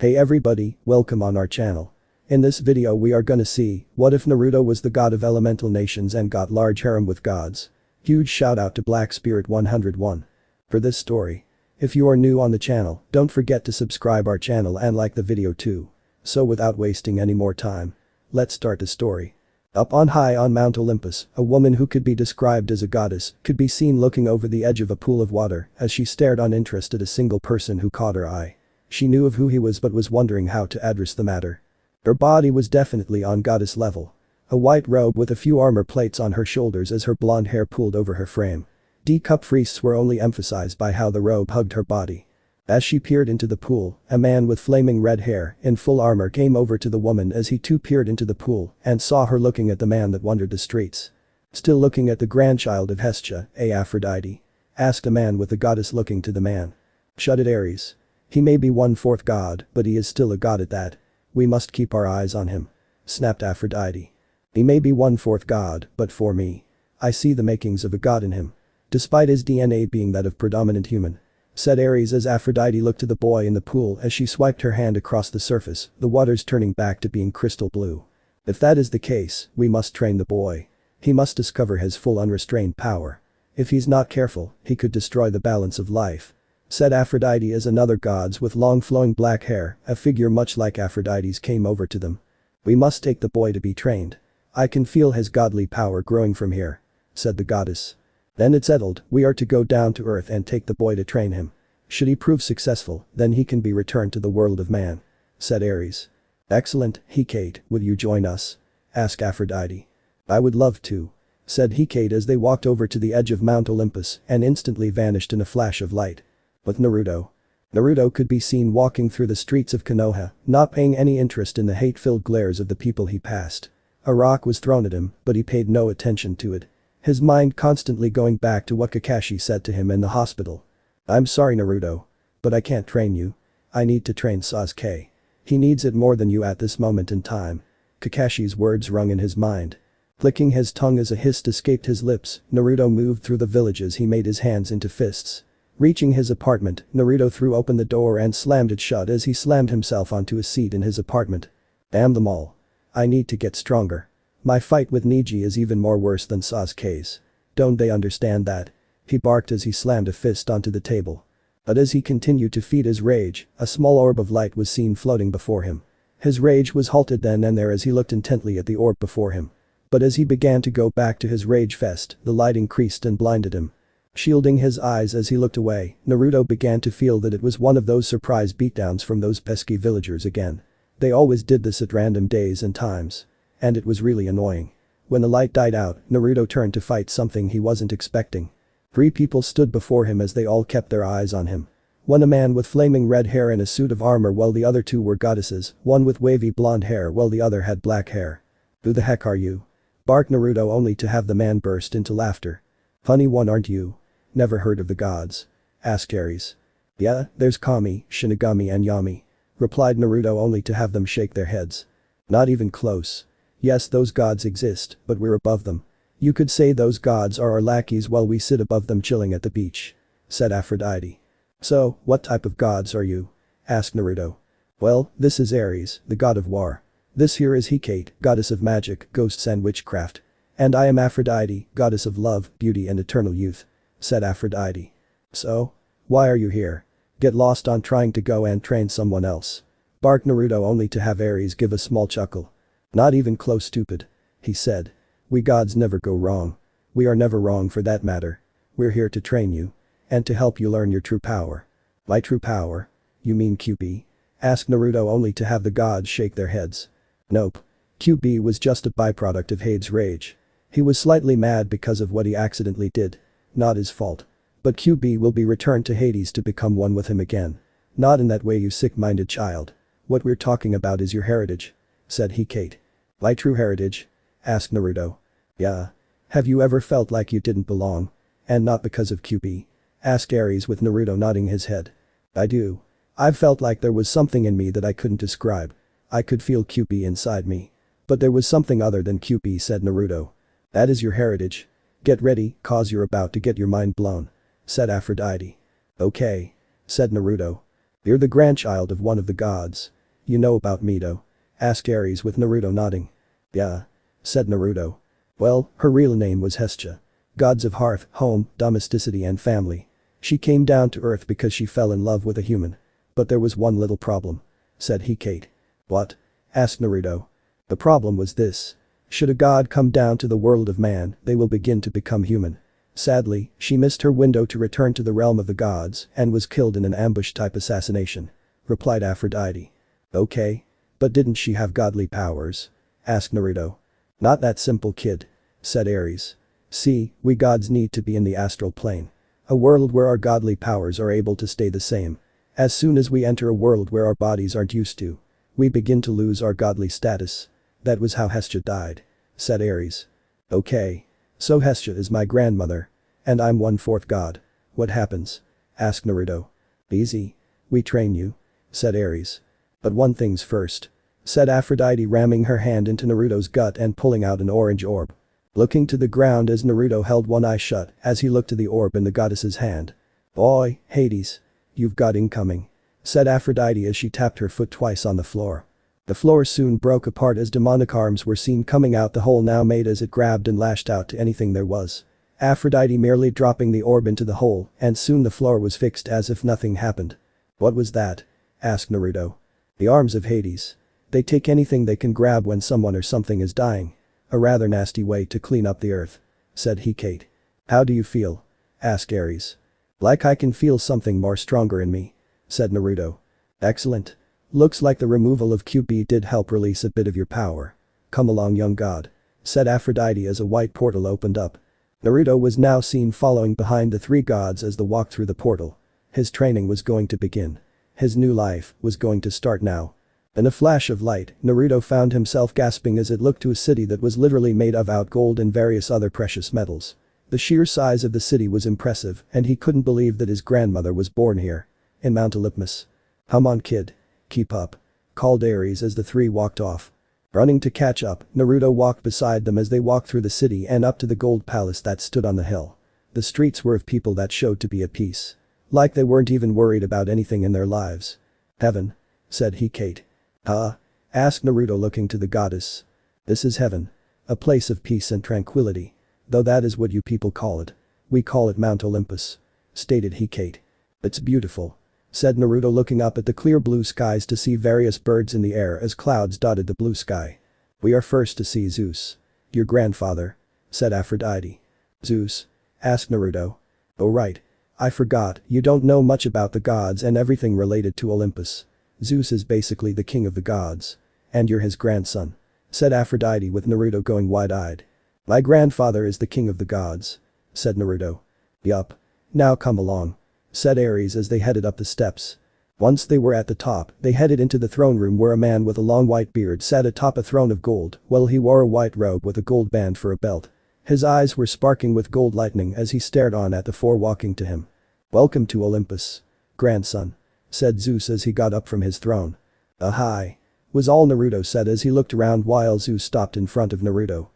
Hey everybody, welcome on our channel. In this video we are gonna see, what if Naruto was the god of elemental nations and got large harem with gods? Huge shout out to BlackSpirit 101 for this story. If you are new on the channel, don't forget to subscribe our channel and like the video too. So without wasting any more time, let's start the story. Up on high on Mount Olympus, a woman who could be described as a goddess could be seen looking over the edge of a pool of water as she stared uninterested at a single person who caught her eye. She knew of who he was but was wondering how to address the matter. Her body was definitely on goddess level. A white robe with a few armor plates on her shoulders as her blonde hair pooled over her frame. D-cup freaks were only emphasized by how the robe hugged her body. As she peered into the pool, a man with flaming red hair in full armor came over to the woman as he too peered into the pool and saw her looking at the man that wandered the streets. Still looking at the grandchild of Hestia, Aphrodite? Asked a man with the goddess looking to the man. Shut it, Ares. He may be 1/4 god, but he is still a god at that. We must keep our eyes on him. Snapped Aphrodite. He may be 1/4 god, but for me, I see the makings of a god in him. Despite his DNA being that of predominant human. Said Ares as Aphrodite looked to the boy in the pool as she swiped her hand across the surface, the waters turning back to being crystal blue. If that is the case, we must train the boy. He must discover his full unrestrained power. If he's not careful, he could destroy the balance of life. Said Aphrodite as another gods with long flowing black hair, a figure much like Aphrodite's came over to them. We must take the boy to be trained. I can feel his godly power growing from here. Said the goddess. Then it's settled, we are to go down to earth and take the boy to train him. Should he prove successful, then he can be returned to the world of man. Said Ares. Excellent, Hecate, would you join us? Asked Aphrodite. I would love to. Said Hecate as they walked over to the edge of Mount Olympus and instantly vanished in a flash of light. But Naruto could be seen walking through the streets of Konoha, not paying any interest in the hate-filled glares of the people he passed. A rock was thrown at him, but he paid no attention to it. His mind constantly going back to what Kakashi said to him in the hospital. I'm sorry Naruto. But I can't train you. I need to train Sasuke. He needs it more than you at this moment in time. Kakashi's words rung in his mind. Clicking his tongue as a hiss escaped his lips, Naruto moved through the village as he made his hands into fists. Reaching his apartment, Naruto threw open the door and slammed it shut as he slammed himself onto a seat in his apartment. Damn them all. I need to get stronger. My fight with Neji is even more worse than Sasuke's. Don't they understand that? He barked as he slammed a fist onto the table. But as he continued to feed his rage, a small orb of light was seen floating before him. His rage was halted then and there as he looked intently at the orb before him. But as he began to go back to his rage fest, the light increased and blinded him. Shielding his eyes as he looked away, Naruto began to feel that it was one of those surprise beatdowns from those pesky villagers again. They always did this at random days and times. And it was really annoying. When the light died out, Naruto turned to fight something he wasn't expecting. 3 people stood before him as they all kept their eyes on him. One a man with flaming red hair and a suit of armor while the other 2 were goddesses, one with wavy blonde hair while the other had black hair. Who the heck are you? Barked Naruto only to have the man burst into laughter. Funny one aren't you? Never heard of the gods? Asked Ares. Yeah, there's Kami, Shinigami and Yami. Replied Naruto only to have them shake their heads. Not even close. Yes, those gods exist, but we're above them. You could say those gods are our lackeys while we sit above them chilling at the beach. Said Aphrodite. So, what type of gods are you? Asked Naruto. Well, this is Ares, the god of war. This here is Hecate, goddess of magic, ghosts and witchcraft. And I am Aphrodite, goddess of love, beauty and eternal youth. Said Aphrodite. So? Why are you here? Get lost on trying to go and train someone else. Barked Naruto only to have Ares give a small chuckle. Not even close, stupid. He said. We gods never go wrong. We are never wrong for that matter. We're here to train you. And to help you learn your true power. My true power? You mean QB? Asked Naruto only to have the gods shake their heads. Nope. QB was just a byproduct of Hades' rage. He was slightly mad because of what he accidentally did. Not his fault. But QB will be returned to Hades to become one with him again. Not in that way, you sick-minded child. What we're talking about is your heritage. Said Hecate. My true heritage? Asked Naruto. Yeah. Have you ever felt like you didn't belong? And not because of QB? Asked Ares with Naruto nodding his head. I do. I've felt like there was something in me that I couldn't describe. I could feel QB inside me. But there was something other than QB, said Naruto. That is your heritage. Get ready, cause you're about to get your mind blown. Said Aphrodite. Okay. Said Naruto. You're the grandchild of one of the gods. You know about Mito? Asked Aries with Naruto nodding. Yeah. Said Naruto. Well, her real name was Hestia. Gods of hearth, home, domesticity and family. She came down to earth because she fell in love with a human. But there was one little problem. Said Hecate. What? Asked Naruto. The problem was this. Should a god come down to the world of man, they will begin to become human. Sadly, she missed her window to return to the realm of the gods and was killed in an ambush-type assassination. Replied Aphrodite. Okay. But didn't she have godly powers? Asked Naruto. Not that simple, kid. Said Aries. See, we gods need to be in the astral plane. A world where our godly powers are able to stay the same. As soon as we enter a world where our bodies aren't used to, we begin to lose our godly status. That was how Hestia died. Said Aries. Okay. So Hestia is my grandmother. And I'm 1/4 god. What happens? Asked Naruto. Easy. We train you. Said Aries. But one thing's first. Said Aphrodite, ramming her hand into Naruto's gut and pulling out an orange orb. Looking to the ground as Naruto held one eye shut as he looked to the orb in the goddess's hand. Boy, Hades. You've got incoming. Said Aphrodite as she tapped her foot twice on the floor. The floor soon broke apart as demonic arms were seen coming out the hole now made as it grabbed and lashed out to anything there was. Aphrodite merely dropping the orb into the hole and soon the floor was fixed as if nothing happened. What was that? Asked Naruto. The arms of Hades. They take anything they can grab when someone or something is dying. A rather nasty way to clean up the earth. Said Hecate. How do you feel? Asked Aries. Like I can feel something more stronger in me. Said Naruto. Excellent. Looks like the removal of QB did help release a bit of your power. Come along, young god. Said Aphrodite as a white portal opened up. Naruto was now seen following behind the three gods as they walked through the portal. His training was going to begin. His new life was going to start now. In a flash of light, Naruto found himself gasping as it looked to a city that was literally made of out gold and various other precious metals. The sheer size of the city was impressive and he couldn't believe that his grandmother was born here. In Mount Olympus. Come on, kid. Keep up. Called Aries as the three walked off. Running to catch up, Naruto walked beside them as they walked through the city and up to the gold palace that stood on the hill. The streets were of people that showed to be at peace. Like they weren't even worried about anything in their lives. Heaven. Said Hecate. Huh? Asked Naruto looking to the goddess. This is heaven. A place of peace and tranquility. Though that is what you people call it. We call it Mount Olympus. Stated Hecate. It's beautiful. Said Naruto looking up at the clear blue skies to see various birds in the air as clouds dotted the blue sky. We are first to see Zeus. Your grandfather. Said Aphrodite. Zeus? Asked Naruto. Oh right. I forgot, you don't know much about the gods and everything related to Olympus. Zeus is basically the king of the gods. And you're his grandson. Said Aphrodite with Naruto going wide-eyed. My grandfather is the king of the gods. Said Naruto. Yup. Now come along. Said Aries as they headed up the steps. Once they were at the top, they headed into the throne room where a man with a long white beard sat atop a throne of gold while he wore a white robe with a gold band for a belt. His eyes were sparking with gold lightning as he stared on at the four walking to him. Welcome to Olympus. Grandson. Said Zeus as he got up from his throne. Hi. Was all Naruto said as he looked around while Zeus stopped in front of Naruto.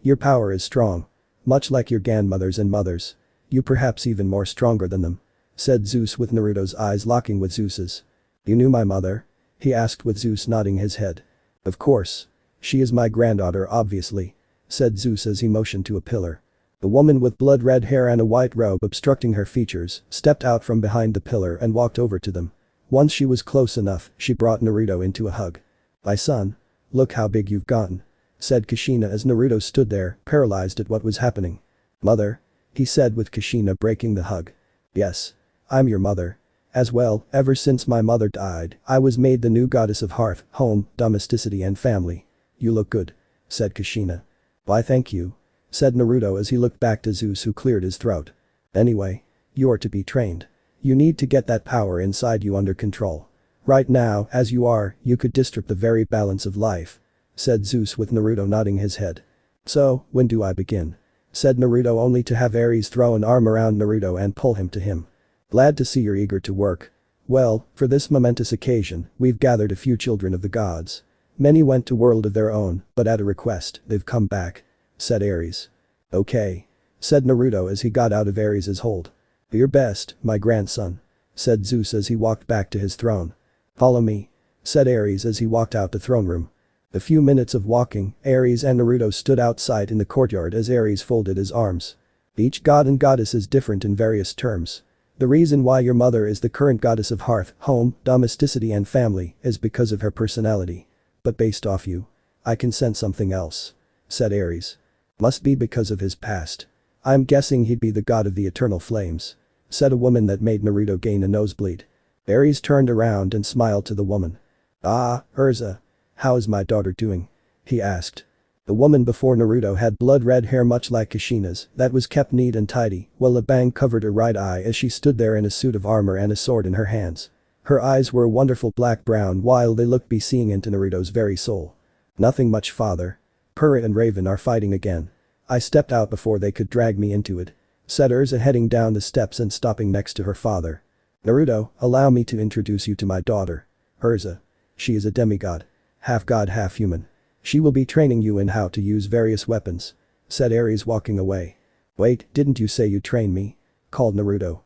Your power is strong. Much like your grandmothers and mothers. You perhaps even more stronger than them. Said Zeus with Naruto's eyes locking with Zeus's. You knew my mother? He asked with Zeus nodding his head. Of course. She is my granddaughter obviously. Said Zeus as he motioned to a pillar. The woman with blood-red hair and a white robe obstructing her features stepped out from behind the pillar and walked over to them. Once she was close enough, she brought Naruto into a hug. My son. Look how big you've gotten. Said Kushina as Naruto stood there, paralyzed at what was happening. Mother. He said with Kushina breaking the hug. Yes. I'm your mother. As well, ever since my mother died, I was made the new goddess of hearth, home, domesticity and family. You look good. Said Kushina. Why thank you. Said Naruto as he looked back to Zeus who cleared his throat. Anyway. You're to be trained. You need to get that power inside you under control. Right now, as you are, you could disrupt the very balance of life. Said Zeus with Naruto nodding his head. So, when do I begin? Said Naruto only to have Aries throw an arm around Naruto and pull him to him. Glad to see you're eager to work. Well, for this momentous occasion, we've gathered a few children of the gods. Many went to world of their own, but at a request, they've come back. Said Aries. Okay. Said Naruto as he got out of Aries' hold. Your best, my grandson. said Zeus as he walked back to his throne. Follow me, said Ares as he walked out the throne room. A few minutes of walking, Ares and Naruto stood outside in the courtyard as Ares folded his arms. Each god and goddess is different in various terms. The reason why your mother is the current goddess of hearth, home, domesticity and family is because of her personality. But based off you, I can sense something else, said Ares. Must be because of his past. I'm guessing he'd be the god of the eternal flames, said a woman that made Naruto gain a nosebleed. Ares turned around and smiled to the woman. Ah, Urza. How is my daughter doing? He asked. The woman before Naruto had blood-red hair much like Kushina's that was kept neat and tidy, while a bang covered her right eye as she stood there in a suit of armor and a sword in her hands. Her eyes were a wonderful black-brown while they looked seeing into Naruto's very soul. Nothing much, father. Purah and Raven are fighting again. I stepped out before they could drag me into it, said Urza heading down the steps and stopping next to her father. Naruto, allow me to introduce you to my daughter. Urza. She is a demigod. Half god, half human. She will be training you in how to use various weapons, said Ares walking away. Wait, didn't you say you train me? Called Naruto.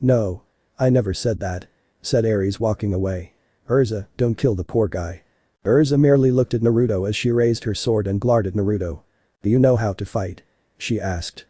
No. I never said that, said Ares walking away. Urza, don't kill the poor guy. Urza merely looked at Naruto as she raised her sword and glared at Naruto. Do you know how to fight? She asked.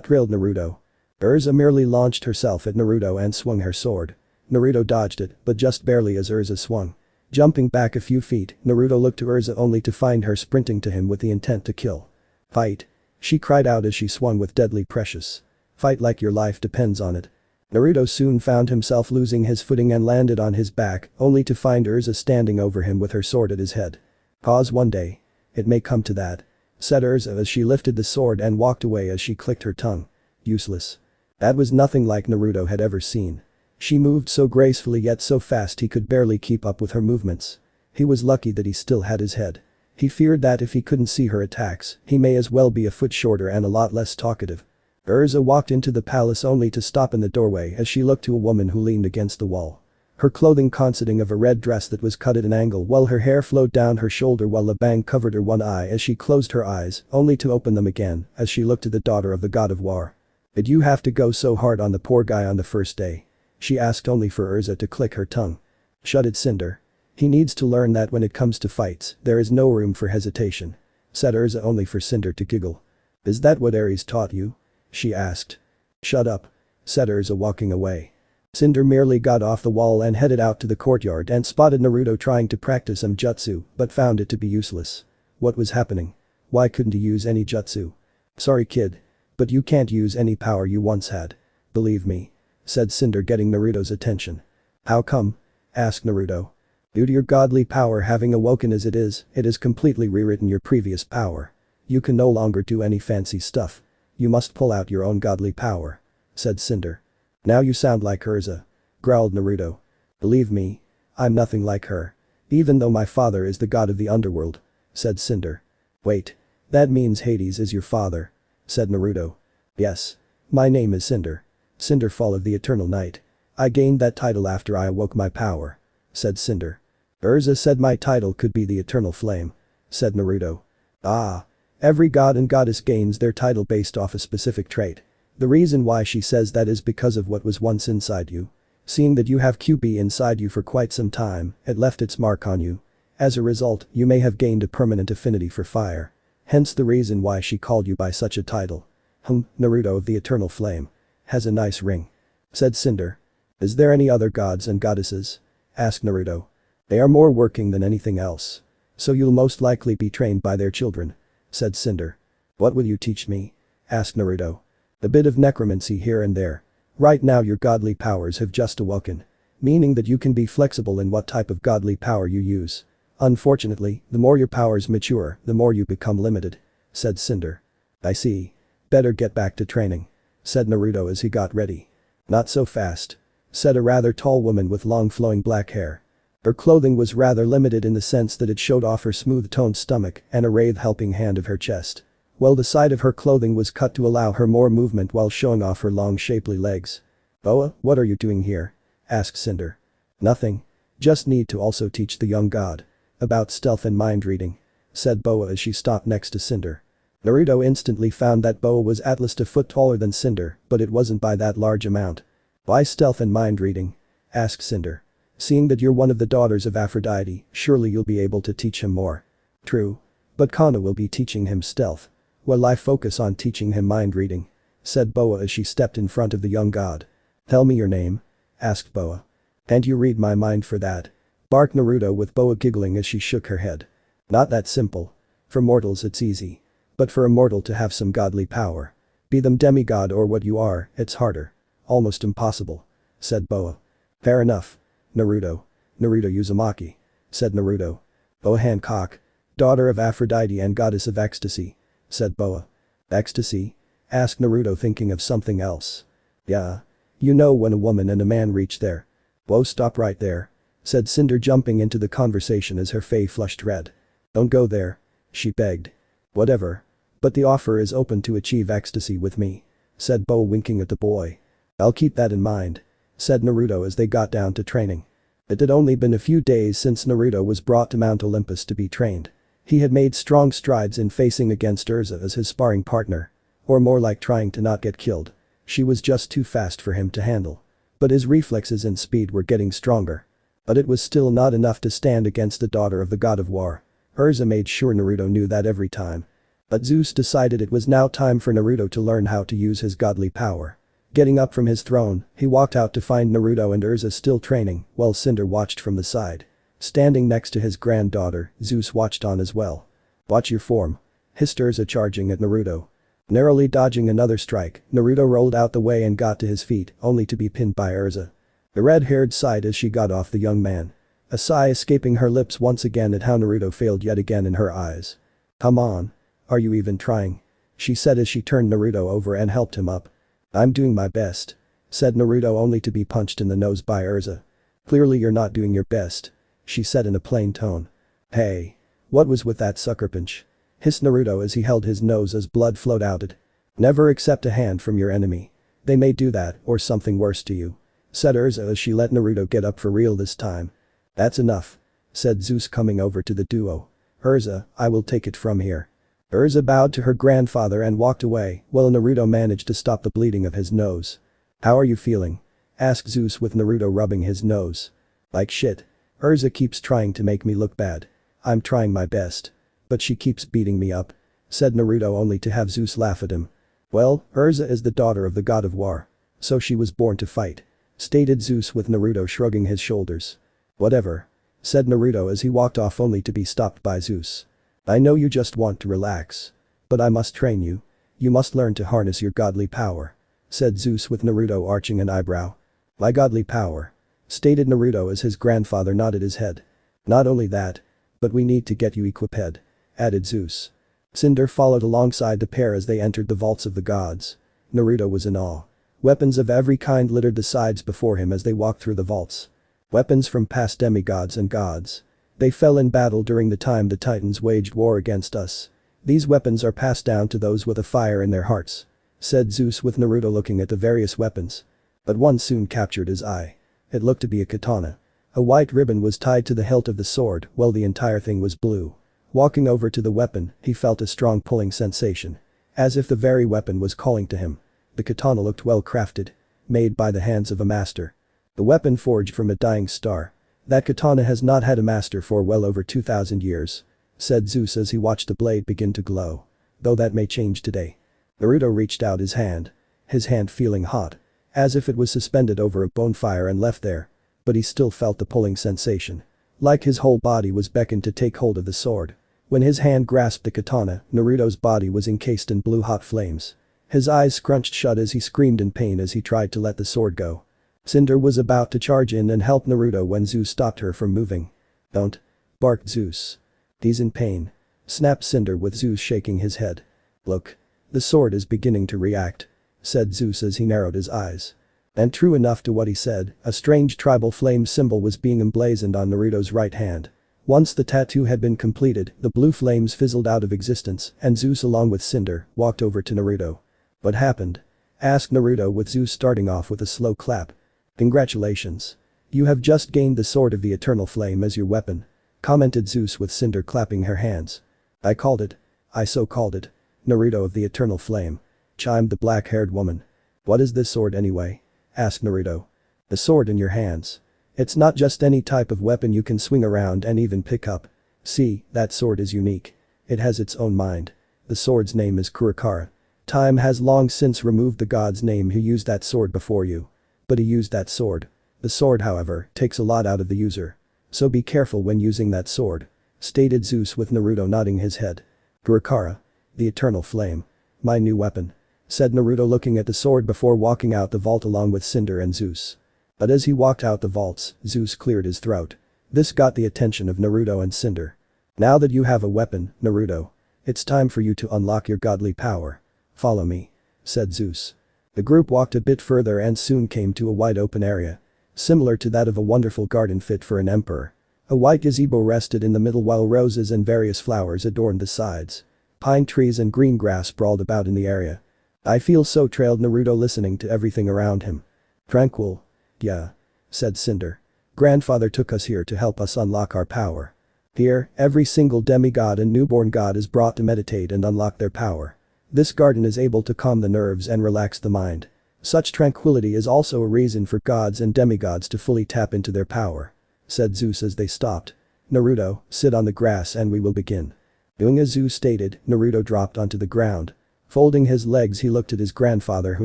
Thrilled Naruto. Urza merely launched herself at Naruto and swung her sword. Naruto dodged it, but just barely as Urza swung. Jumping back a few feet, Naruto looked to Urza only to find her sprinting to him with the intent to kill. Fight. She cried out as she swung with deadly precious. Fight like your life depends on it. Naruto soon found himself losing his footing and landed on his back, only to find Urza standing over him with her sword at his head. Pause one day. It may come to that, said Urza as she lifted the sword and walked away as she clicked her tongue. Useless. That was nothing like Naruto had ever seen. She moved so gracefully yet so fast he could barely keep up with her movements. He was lucky that he still had his head. He feared that if he couldn't see her attacks, he may as well be a foot shorter and a lot less talkative. Urza walked into the palace only to stop in the doorway as she looked to a woman who leaned against the wall. Her clothing consisting of a red dress that was cut at an angle while her hair flowed down her shoulder while a bang covered her one eye as she closed her eyes, only to open them again as she looked at the daughter of the god of war. Did you have to go so hard on the poor guy on the first day? She asked only for Urza to click her tongue. Shut it, Cinder. He needs to learn that when it comes to fights, there is no room for hesitation, said Urza only for Cinder to giggle. Is that what Ares taught you? She asked. Shut up, said Urza walking away. Cinder merely got off the wall and headed out to the courtyard and spotted Naruto trying to practice some jutsu but found it to be useless. What was happening? Why couldn't he use any jutsu? Sorry kid, but you can't use any power you once had. Believe me, said Cinder getting Naruto's attention. How come? Asked Naruto. Due to your godly power having awoken as it has completely rewritten your previous power. You can no longer do any fancy stuff. You must pull out your own godly power, said Cinder. Now you sound like Urza, growled Naruto. Believe me, I'm nothing like her. Even though my father is the god of the underworld, said Cinder. Wait, that means Hades is your father, said Naruto. Yes. My name is Cinder. Cinderfall of the Eternal Night. I gained that title after I awoke my power, said Cinder. Urza said my title could be the Eternal Flame, said Naruto. Ah. Every god and goddess gains their title based off a specific trait. The reason why she says that is because of what was once inside you. Seeing that you have QB inside you for quite some time, it left its mark on you. As a result, you may have gained a permanent affinity for fire. Hence the reason why she called you by such a title. Naruto of the Eternal Flame. Has a nice ring, said Cinder. Is there any other gods and goddesses? Asked Naruto. They are more working than anything else. So you'll most likely be trained by their children, said Cinder. What will you teach me? Asked Naruto. A bit of necromancy here and there. Right now your godly powers have just awoken. Meaning that you can be flexible in what type of godly power you use. Unfortunately, the more your powers mature, the more you become limited, said Cinder. I see. Better get back to training, said Naruto as he got ready. Not so fast, said a rather tall woman with long flowing black hair. Her clothing was rather limited in the sense that it showed off her smooth-toned stomach and a writhe helping hand of her chest. While the side of her clothing was cut to allow her more movement while showing off her long shapely legs. Boa, what are you doing here? Asked Cinder. Nothing. Just need to also teach the young god about stealth and mind reading, said Boa as she stopped next to Cinder. Naruto instantly found that Boa was at least a foot taller than Cinder, but it wasn't by that large amount. Why stealth and mind reading? Asked Cinder. Seeing that you're one of the daughters of Aphrodite, surely you'll be able to teach him more. True. But Kana will be teaching him stealth. While I focus on teaching him mind reading. Said Boa as she stepped in front of the young god. Tell me your name. Asked Boa. Can't you read my mind for that? Barked Naruto with Boa giggling as she shook her head. Not that simple. For mortals it's easy. But for a mortal to have some godly power. Be them demigod or what you are, it's harder. Almost impossible. Said Boa. Fair enough. Naruto. Naruto Uzumaki. Said Naruto. Boa Hancock. Daughter of Aphrodite and goddess of ecstasy. Said Boa. Ecstasy? Asked Naruto thinking of something else. Yeah. You know when a woman and a man reach there. Whoa, stop right there. Said Cinder jumping into the conversation as her face flushed red. Don't go there. She begged. Whatever. But the offer is open to achieve ecstasy with me. Said Boa winking at the boy. I'll keep that in mind. Said Naruto as they got down to training. It had only been a few days since Naruto was brought to Mount Olympus to be trained. He had made strong strides in facing against Urza as his sparring partner. Or more like trying to not get killed. She was just too fast for him to handle. But his reflexes and speed were getting stronger. But it was still not enough to stand against the daughter of the god of war. Urza made sure Naruto knew that every time. But Zeus decided it was now time for Naruto to learn how to use his godly power. Getting up from his throne, he walked out to find Naruto and Urza still training, while Cinder watched from the side. Standing next to his granddaughter, Zeus watched on as well. Watch your form. Hissed Urza charging at Naruto. Narrowly dodging another strike, Naruto rolled out the way and got to his feet, only to be pinned by Urza. The red-haired sighed as she got off the young man. A sigh escaping her lips once again at how Naruto failed yet again in her eyes. Come on. Are you even trying? She said as she turned Naruto over and helped him up. I'm doing my best. Said Naruto only to be punched in the nose by Urza. Clearly you're not doing your best. She said in a plain tone. Hey. What was with that sucker punch? Hissed Naruto as he held his nose as blood flowed out it. Never accept a hand from your enemy. They may do that or something worse to you. Said Urza as she let Naruto get up for real this time. That's enough. Said Zeus coming over to the duo. Urza, I will take it from here. Urza bowed to her grandfather and walked away while Naruto managed to stop the bleeding of his nose. How are you feeling? Asked Zeus with Naruto rubbing his nose. Like shit. Urza keeps trying to make me look bad. I'm trying my best. But she keeps beating me up. Said Naruto only to have Zeus laugh at him. Well, Urza is the daughter of the god of war. So she was born to fight. Stated Zeus with Naruto shrugging his shoulders. Whatever. Said Naruto as he walked off only to be stopped by Zeus. I know you just want to relax. But I must train you. You must learn to harness your godly power. Said Zeus with Naruto arching an eyebrow. My godly power. Stated Naruto as his grandfather nodded his head. Not only that. But we need to get you equipped. Added Zeus. Cinder followed alongside the pair as they entered the vaults of the gods. Naruto was in awe. Weapons of every kind littered the sides before him as they walked through the vaults. Weapons from past demigods and gods. They fell in battle during the time the Titans waged war against us. These weapons are passed down to those with a fire in their hearts. Said Zeus with Naruto looking at the various weapons. But one soon captured his eye. It looked to be a katana. A white ribbon was tied to the hilt of the sword while the entire thing was blue. Walking over to the weapon, he felt a strong pulling sensation. As if the very weapon was calling to him. The katana looked well crafted. Made by the hands of a master. The weapon forged from a dying star. That katana has not had a master for well over 2,000 years. Said Zeus as he watched the blade begin to glow. Though that may change today. Naruto reached out his hand. His hand feeling hot. As if it was suspended over a bonfire and left there. But he still felt the pulling sensation. Like his whole body was beckoned to take hold of the sword. When his hand grasped the katana, Naruto's body was encased in blue hot flames. His eyes scrunched shut as he screamed in pain as he tried to let the sword go. Cinder was about to charge in and help Naruto when Zeus stopped her from moving. Don't. Barked Zeus. He's in pain. Snapped Cinder with Zeus shaking his head. Look. The sword is beginning to react. Said Zeus as he narrowed his eyes. And true enough to what he said, a strange tribal flame symbol was being emblazoned on Naruto's right hand. Once the tattoo had been completed, the blue flames fizzled out of existence and Zeus along with Cinder walked over to Naruto. What happened? Asked Naruto with Zeus starting off with a slow clap. Congratulations. You have just gained the sword of the eternal flame as your weapon. Commented Zeus with Cinder clapping her hands. I called it. I so called it. Naruto of the eternal flame. Chimed the black-haired woman. What is this sword anyway? Asked Naruto. The sword in your hands. It's not just any type of weapon you can swing around and even pick up. See, that sword is unique. It has its own mind. The sword's name is Kurakara. Time has long since removed the god's name who used that sword before you. But he used that sword. The sword, however, takes a lot out of the user. So be careful when using that sword. Stated Zeus with Naruto nodding his head. Kurakara. The eternal flame. My new weapon. Said Naruto looking at the sword before walking out the vault along with Cinder and Zeus. But as he walked out the vaults, Zeus cleared his throat. This got the attention of Naruto and Cinder. Now that you have a weapon, Naruto. It's time for you to unlock your godly power. Follow me. Said Zeus. The group walked a bit further and soon came to a wide open area. Similar to that of a wonderful garden fit for an emperor. A white gazebo rested in the middle while roses and various flowers adorned the sides. Pine trees and green grass sprawled about in the area. I feel so trailed Naruto listening to everything around him. Tranquil. Yeah. Said Cinder. Grandfather took us here to help us unlock our power. Here, every single demigod and newborn god is brought to meditate and unlock their power. This garden is able to calm the nerves and relax the mind. Such tranquility is also a reason for gods and demigods to fully tap into their power. Said Zeus as they stopped. Naruto, sit on the grass and we will begin. Doing as Zeus stated, Naruto dropped onto the ground. Folding his legs he looked at his grandfather who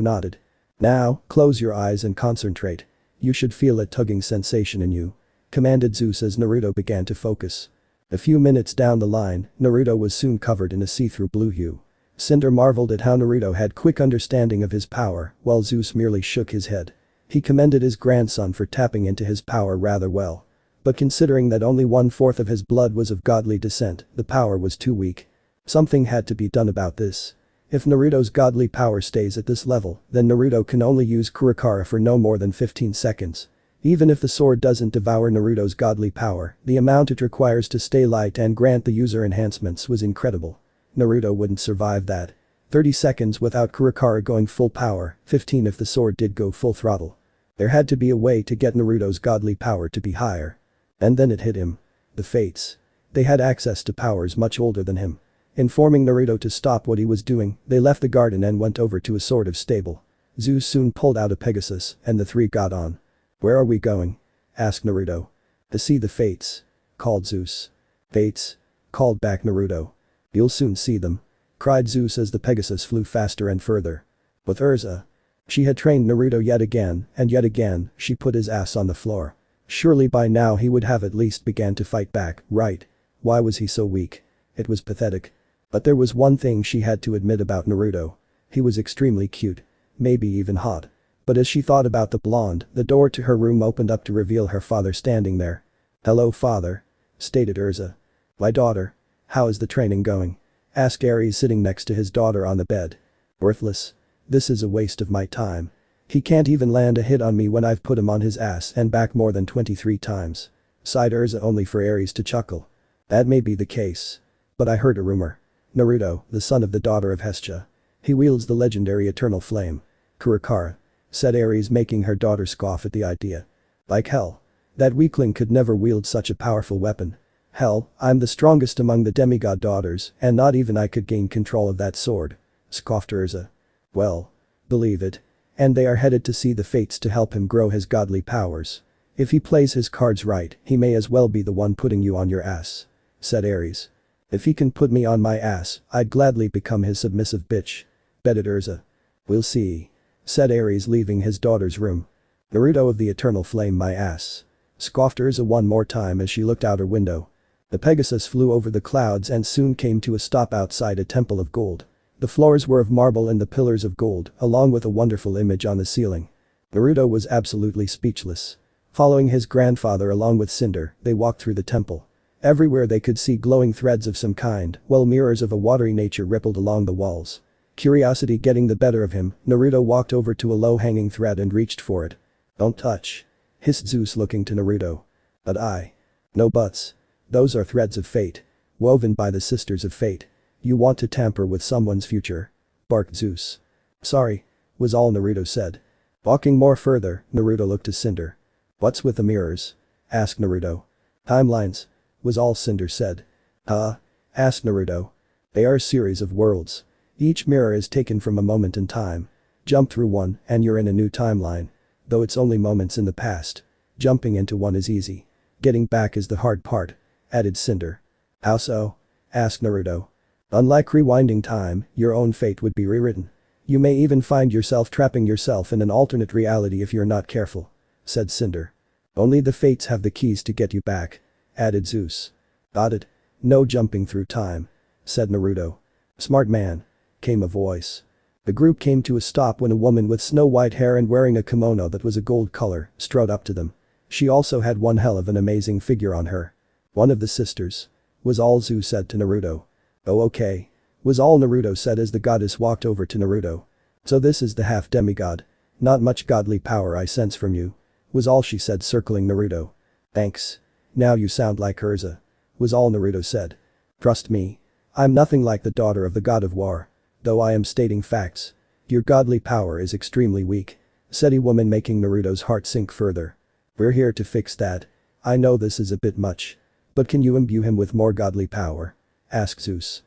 nodded. Now, close your eyes and concentrate. You should feel a tugging sensation in you. Commanded Zeus as Naruto began to focus. A few minutes down the line, Naruto was soon covered in a see-through blue hue. Cinder marveled at how Naruto had quick understanding of his power, while Zeus merely shook his head. He commended his grandson for tapping into his power rather well. But considering that only 1/4 of his blood was of godly descent, the power was too weak. Something had to be done about this. If Naruto's godly power stays at this level, then Naruto can only use Kurakara for no more than 15 seconds. Even if the sword doesn't devour Naruto's godly power, the amount it requires to stay light and grant the user enhancements was incredible. Naruto wouldn't survive that. 30 seconds without Kurakara going full power, 15 if the sword did go full throttle. There had to be a way to get Naruto's godly power to be higher. And then it hit him. The Fates. They had access to powers much older than him. Informing Naruto to stop what he was doing, they left the garden and went over to a sort of stable. Zeus soon pulled out a Pegasus, and the three got on. Where are we going? Asked Naruto. To see the Fates. Called Zeus. Fates? Called back Naruto. You'll soon see them. Cried Zeus as the Pegasus flew faster and further. With Urza. She had trained Naruto yet again, she put his ass on the floor. Surely by now he would have at least began to fight back, right? Why was he so weak? It was pathetic. But there was one thing she had to admit about Naruto. He was extremely cute. Maybe even hot. But as she thought about the blonde, the door to her room opened up to reveal her father standing there. Hello father. Stated Urza. My daughter. How is the training going? Asked Ares sitting next to his daughter on the bed. Worthless. This is a waste of my time. He can't even land a hit on me when I've put him on his ass and back more than 23 times. Sighed Urza only for Ares to chuckle. That may be the case. But I heard a rumor. Naruto, the son of the daughter of Hestia. He wields the legendary eternal flame. Kurakara. Said Ares making her daughter scoff at the idea. Like hell. That weakling could never wield such a powerful weapon. Hell, I'm the strongest among the demigod daughters and not even I could gain control of that sword. Scoffed Urza. Well. Believe it. And they are headed to see the Fates to help him grow his godly powers. If he plays his cards right, he may as well be the one putting you on your ass. Said Ares. If he can put me on my ass, I'd gladly become his submissive bitch. Betted Urza. We'll see. Said Ares leaving his daughter's room. Naruto of the eternal flame my ass. Scoffed Urza one more time as she looked out her window. The Pegasus flew over the clouds and soon came to a stop outside a temple of gold. The floors were of marble and the pillars of gold, along with a wonderful image on the ceiling. Naruto was absolutely speechless. Following his grandfather along with Cinder, they walked through the temple. Everywhere they could see glowing threads of some kind, while mirrors of a watery nature rippled along the walls. Curiosity getting the better of him, Naruto walked over to a low-hanging thread and reached for it. Don't touch. Hissed Zeus looking to Naruto. But no buts. Those are threads of fate. Woven by the Sisters of Fate. You want to tamper with someone's future. Barked Zeus. Sorry. Was all Naruto said. Walking more further, Naruto looked to Cinder. What's with the mirrors? Asked Naruto. Timelines. Was all Cinder said. Huh? Asked Naruto. They are a series of worlds. Each mirror is taken from a moment in time. Jump through one and you're in a new timeline. Though it's only moments in the past. Jumping into one is easy. Getting back is the hard part," added Cinder. "How so?" asked Naruto. "Unlike rewinding time, your own fate would be rewritten. You may even find yourself trapping yourself in an alternate reality if you're not careful," said Cinder. "Only the fates have the keys to get you back," added Zeus. "Got it. No jumping through time," said Naruto. "Smart man," came a voice. The group came to a stop when a woman with snow-white hair and wearing a kimono that was a gold color strode up to them. She also had one hell of an amazing figure on her. "One of the sisters," was all Zeus said to Naruto. "Oh okay," was all Naruto said as the goddess walked over to Naruto. "So this is the half-demigod. Not much godly power I sense from you," was all she said circling Naruto. "Thanks. Now you sound like Urza," was all Naruto said. "Trust me. I'm nothing like the daughter of the god of war. Though I am stating facts. Your godly power is extremely weak," said a woman making Naruto's heart sink further. "We're here to fix that. I know this is a bit much. But can you imbue him with more godly power?" asked Zeus.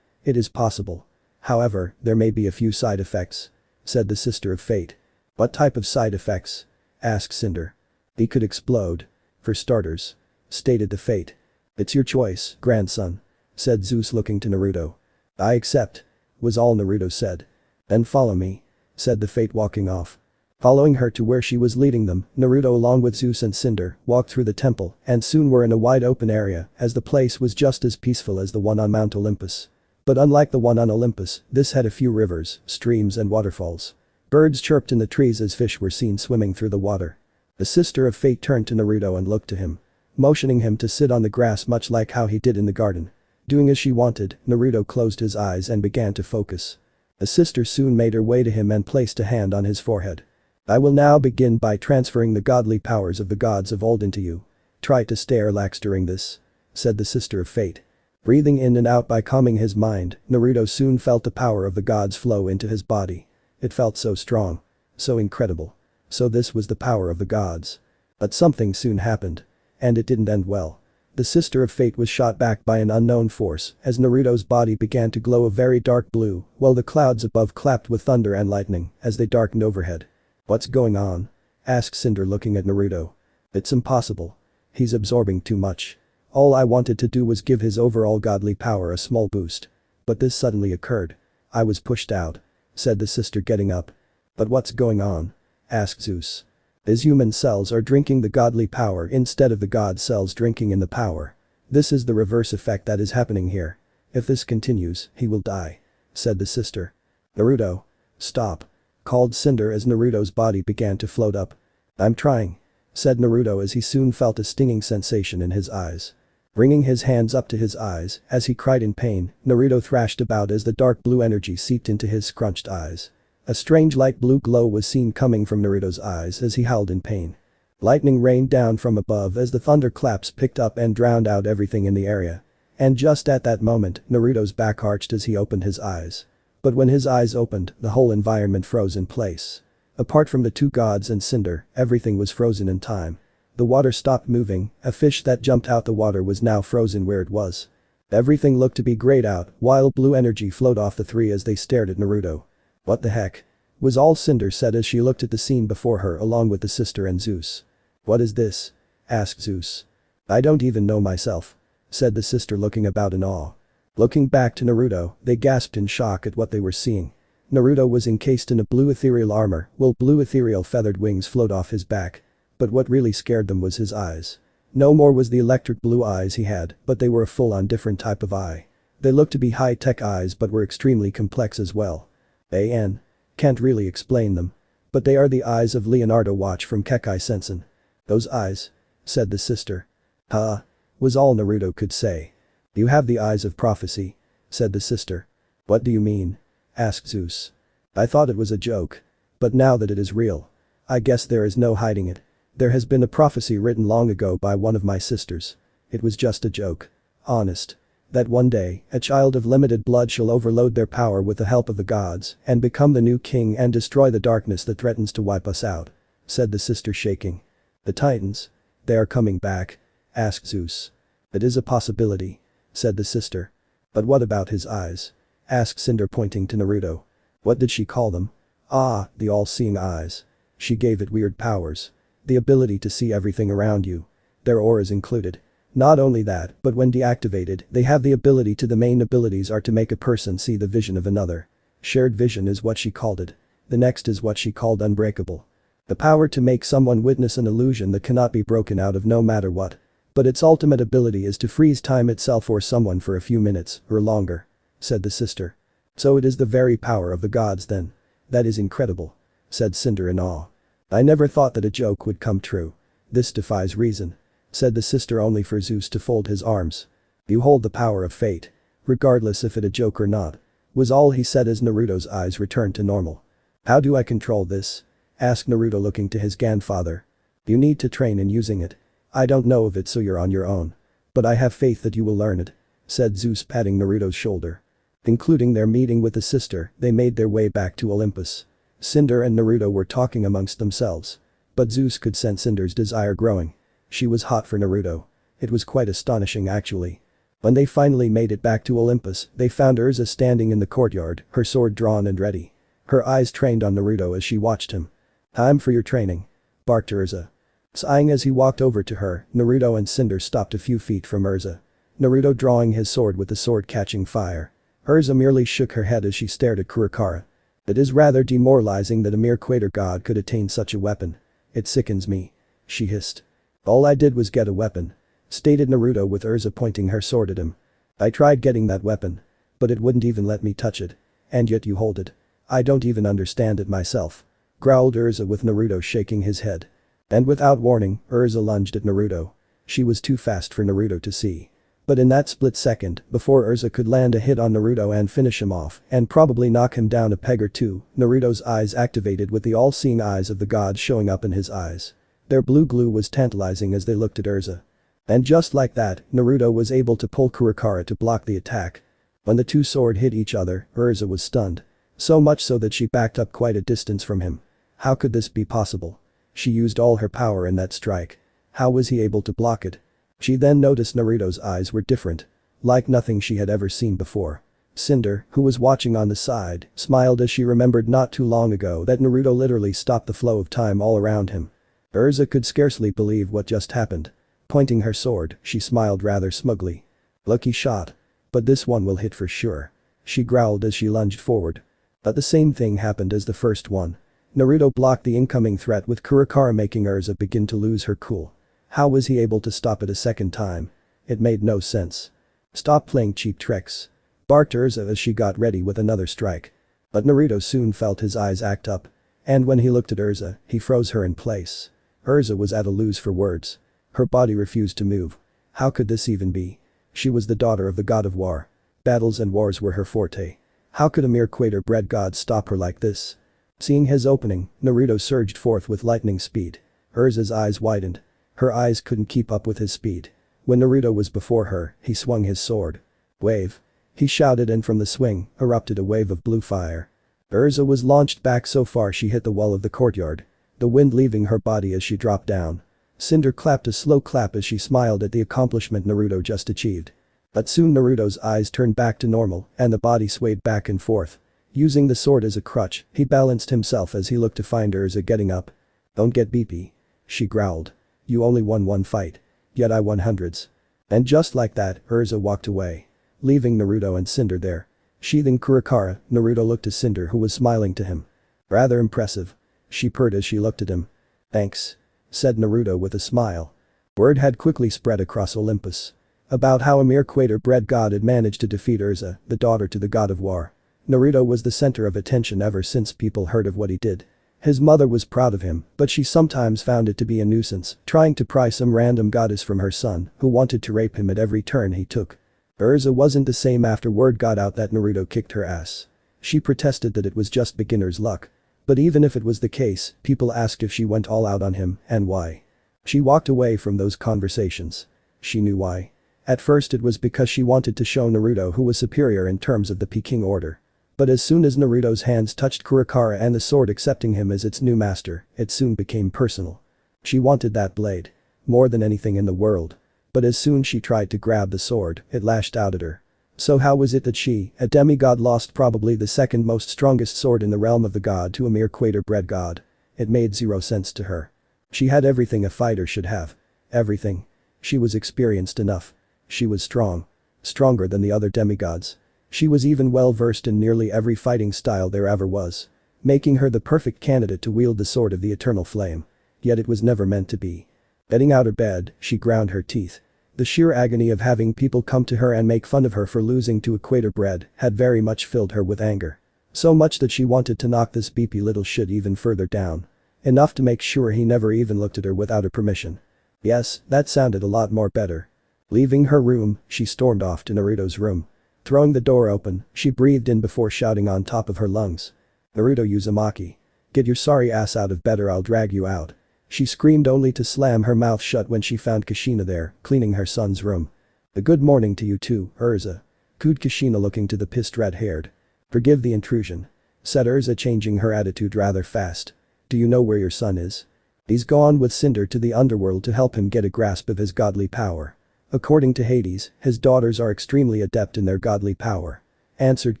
It is possible. However, there may be a few side effects," said the Sister of Fate. "What type of side effects?" asked Cinder. "He could explode. For starters," stated the Fate. "It's your choice, grandson," said Zeus looking to Naruto. "I accept," was all Naruto said. "Then follow me," said the Fate walking off. Following her to where she was leading them, Naruto along with Zeus and Cinder walked through the temple and soon were in a wide open area as the place was just as peaceful as the one on Mount Olympus. But unlike the one on Olympus, this had a few rivers, streams and waterfalls. Birds chirped in the trees as fish were seen swimming through the water. The Sister of Fate turned to Naruto and looked to him. Motioning him to sit on the grass much like how he did in the garden. Doing as she wanted, Naruto closed his eyes and began to focus. The sister soon made her way to him and placed a hand on his forehead. "I will now begin by transferring the godly powers of the gods of old into you. Try to stay relaxed during this," said the Sister of Fate. Breathing in and out by calming his mind, Naruto soon felt the power of the gods flow into his body. It felt so strong. So incredible. So this was the power of the gods. But something soon happened. And it didn't end well. The Sister of Fate was shot back by an unknown force as Naruto's body began to glow a very dark blue while the clouds above clapped with thunder and lightning as they darkened overhead. "What's going on?" asked Cinder looking at Naruto. "It's impossible. He's absorbing too much. All I wanted to do was give his overall godly power a small boost. But this suddenly occurred. I was pushed out," said the sister getting up. "But what's going on?" asked Zeus. "His human cells are drinking the godly power instead of the god cells drinking in the power. This is the reverse effect that is happening here. If this continues, he will die," said the sister. "Naruto. Stop," called Cinder as Naruto's body began to float up. "I'm trying," said Naruto as he soon felt a stinging sensation in his eyes. Bringing his hands up to his eyes as he cried in pain, Naruto thrashed about as the dark blue energy seeped into his scrunched eyes. A strange light blue glow was seen coming from Naruto's eyes as he howled in pain. Lightning rained down from above as the thunderclaps picked up and drowned out everything in the area. And just at that moment, Naruto's back arched as he opened his eyes. But when his eyes opened, the whole environment froze in place. Apart from the two gods and Cinder, everything was frozen in time. The water stopped moving, a fish that jumped out the water was now frozen where it was. Everything looked to be grayed out while blue energy flowed off the three as they stared at Naruto. "What the heck?" was all Cinder said as she looked at the scene before her along with the sister and Zeus. "What is this?" asked Zeus. "I don't even know myself," said the sister looking about in awe. Looking back to Naruto, they gasped in shock at what they were seeing. Naruto was encased in a blue ethereal armor while blue ethereal feathered wings flowed off his back. But what really scared them was his eyes. No more was the electric blue eyes he had, but they were a full-on different type of eye. They looked to be high-tech eyes but were extremely complex as well. Can't really explain them. But they are the eyes of Leonardo Watch from Kekai Sensen. "Those eyes?" said the sister. "Huh?" was all Naruto could say. "You have the eyes of prophecy," said the sister. "What do you mean?" asked Zeus. "I thought it was a joke. But now that it is real. I guess there is no hiding it. There has been a prophecy written long ago by one of my sisters. It was just a joke. Honest. That one day, a child of limited blood shall overload their power with the help of the gods and become the new king and destroy the darkness that threatens to wipe us out," said the sister shaking. "The Titans? They are coming back?" asked Zeus. "It is a possibility," said the sister. "But what about his eyes?" asked Cinder pointing to Naruto. "What did she call them?" "Ah, the all-seeing eyes," She gave it weird powers. The ability to see everything around you. Their auras included. Not only that, but when deactivated, they have the ability to the main abilities are to make a person see the vision of another. Shared vision is what she called it. The next is what she called unbreakable. The power to make someone witness an illusion that cannot be broken out of no matter what. But its ultimate ability is to freeze time itself or someone for a few minutes, or longer. Said the sister. So it is the very power of the gods then. That is incredible. Said Cinder in awe. I never thought that a joke would come true. This defies reason. Said the sister only for Zeus to fold his arms. You hold the power of fate. Regardless if it a joke or not. Was all he said as Naruto's eyes returned to normal. How do I control this? Asked Naruto looking to his grandfather. You need to train in using it. I don't know of it so you're on your own. But I have faith that you will learn it. Said Zeus patting Naruto's shoulder. Including their meeting with the sister, they made their way back to Olympus. Cinder and Naruto were talking amongst themselves. But Zeus could sense Cinder's desire growing. She was hot for Naruto. It was quite astonishing actually. When they finally made it back to Olympus, they found Urza standing in the courtyard, her sword drawn and ready. Her eyes trained on Naruto as she watched him. Time for your training. Barked Urza. Sighing as he walked over to her, Naruto and Cinder stopped a few feet from Urza. Naruto drawing his sword with the sword catching fire. Urza merely shook her head as she stared at Kurikara. It is rather demoralizing that a mere Quater god could attain such a weapon. It sickens me. She hissed. All I did was get a weapon. Stated Naruto with Urza pointing her sword at him. I tried getting that weapon. But it wouldn't even let me touch it. And yet you hold it. I don't even understand it myself. Growled Urza with Naruto shaking his head. And without warning, Urza lunged at Naruto. She was too fast for Naruto to see. But in that split second, before Urza could land a hit on Naruto and finish him off, and probably knock him down a peg or two, Naruto's eyes activated with the all-seeing eyes of the gods showing up in his eyes. Their blue glue was tantalizing as they looked at Urza. And just like that, Naruto was able to pull Kurikara to block the attack. When the two swords hit each other, Urza was stunned. So much so that she backed up quite a distance from him. How could this be possible? She used all her power in that strike. How was he able to block it? She then noticed Naruto's eyes were different. Like nothing she had ever seen before. Cinder, who was watching on the side, smiled as she remembered not too long ago that Naruto literally stopped the flow of time all around him. Urza could scarcely believe what just happened. Pointing her sword, she smiled rather smugly. Lucky shot. But this one will hit for sure. She growled as she lunged forward. But the same thing happened as the first one. Naruto blocked the incoming threat with Kurikara making Urza begin to lose her cool. How was he able to stop it a second time? It made no sense. Stop playing cheap tricks. Barked Urza as she got ready with another strike. But Naruto soon felt his eyes act up. And when he looked at Urza, he froze her in place. Urza was at a lose for words. Her body refused to move. How could this even be? She was the daughter of the god of war. Battles and wars were her forte. How could a mere Quater-bred god stop her like this? Seeing his opening, Naruto surged forth with lightning speed. Urza's eyes widened. Her eyes couldn't keep up with his speed. When Naruto was before her, he swung his sword. Wave. He shouted and from the swing, erupted a wave of blue fire. Urza was launched back so far she hit the wall of the courtyard. The wind leaving her body as she dropped down. Cinder clapped a slow clap as she smiled at the accomplishment Naruto just achieved. But soon Naruto's eyes turned back to normal and the body swayed back and forth. Using the sword as a crutch, he balanced himself as he looked to find Urza getting up. Don't get beepy. She growled. You only won one fight. Yet I won hundreds. And just like that, Urza walked away. Leaving Naruto and Cinder there. Sheathing Kurikara, Naruto looked to Cinder who was smiling to him. Rather impressive. She purred as she looked at him. Thanks. Said Naruto with a smile. Word had quickly spread across Olympus. About how a mere Quater-bred god had managed to defeat Urza, the daughter to the god of war. Naruto was the center of attention ever since people heard of what he did. His mother was proud of him, but she sometimes found it to be a nuisance, trying to pry some random goddess from her son, who wanted to rape him at every turn he took. Urza wasn't the same after word got out that Naruto kicked her ass. She protested that it was just beginner's luck. But even if it was the case, people asked if she went all out on him, and why. She walked away from those conversations. She knew why. At first it was because she wanted to show Naruto who was superior in terms of the Peking order. But as soon as Naruto's hands touched Kurikara and the sword accepting him as its new master, it soon became personal. She wanted that blade. More than anything in the world. But as soon she tried to grab the sword, it lashed out at her. So how was it that she, a demigod, lost probably the second most strongest sword in the realm of the god to a mere Quater-bred god? It made zero sense to her. She had everything a fighter should have. Everything. She was experienced enough. She was strong. Stronger than the other demigods. She was even well versed in nearly every fighting style there ever was. Making her the perfect candidate to wield the sword of the eternal flame. Yet it was never meant to be. Getting out of bed, she ground her teeth. The sheer agony of having people come to her and make fun of her for losing to equator bread had very much filled her with anger. So much that she wanted to knock this beepy little shit even further down. Enough to make sure he never even looked at her without her permission. Yes, that sounded a lot more better. Leaving her room, she stormed off to Naruto's room. Throwing the door open, she breathed in before shouting on top of her lungs. "Naruto Uzumaki. Get your sorry ass out of bed or I'll drag you out." She screamed only to slam her mouth shut when she found Kushina there, cleaning her son's room. "A good morning to you too, Urza," cooed Kushina looking to the pissed red-haired. "Forgive the intrusion," said Urza, changing her attitude rather fast. "Do you know where your son is?" "He's gone with Cinder to the underworld to help him get a grasp of his godly power. According to Hades, his daughters are extremely adept in their godly power," answered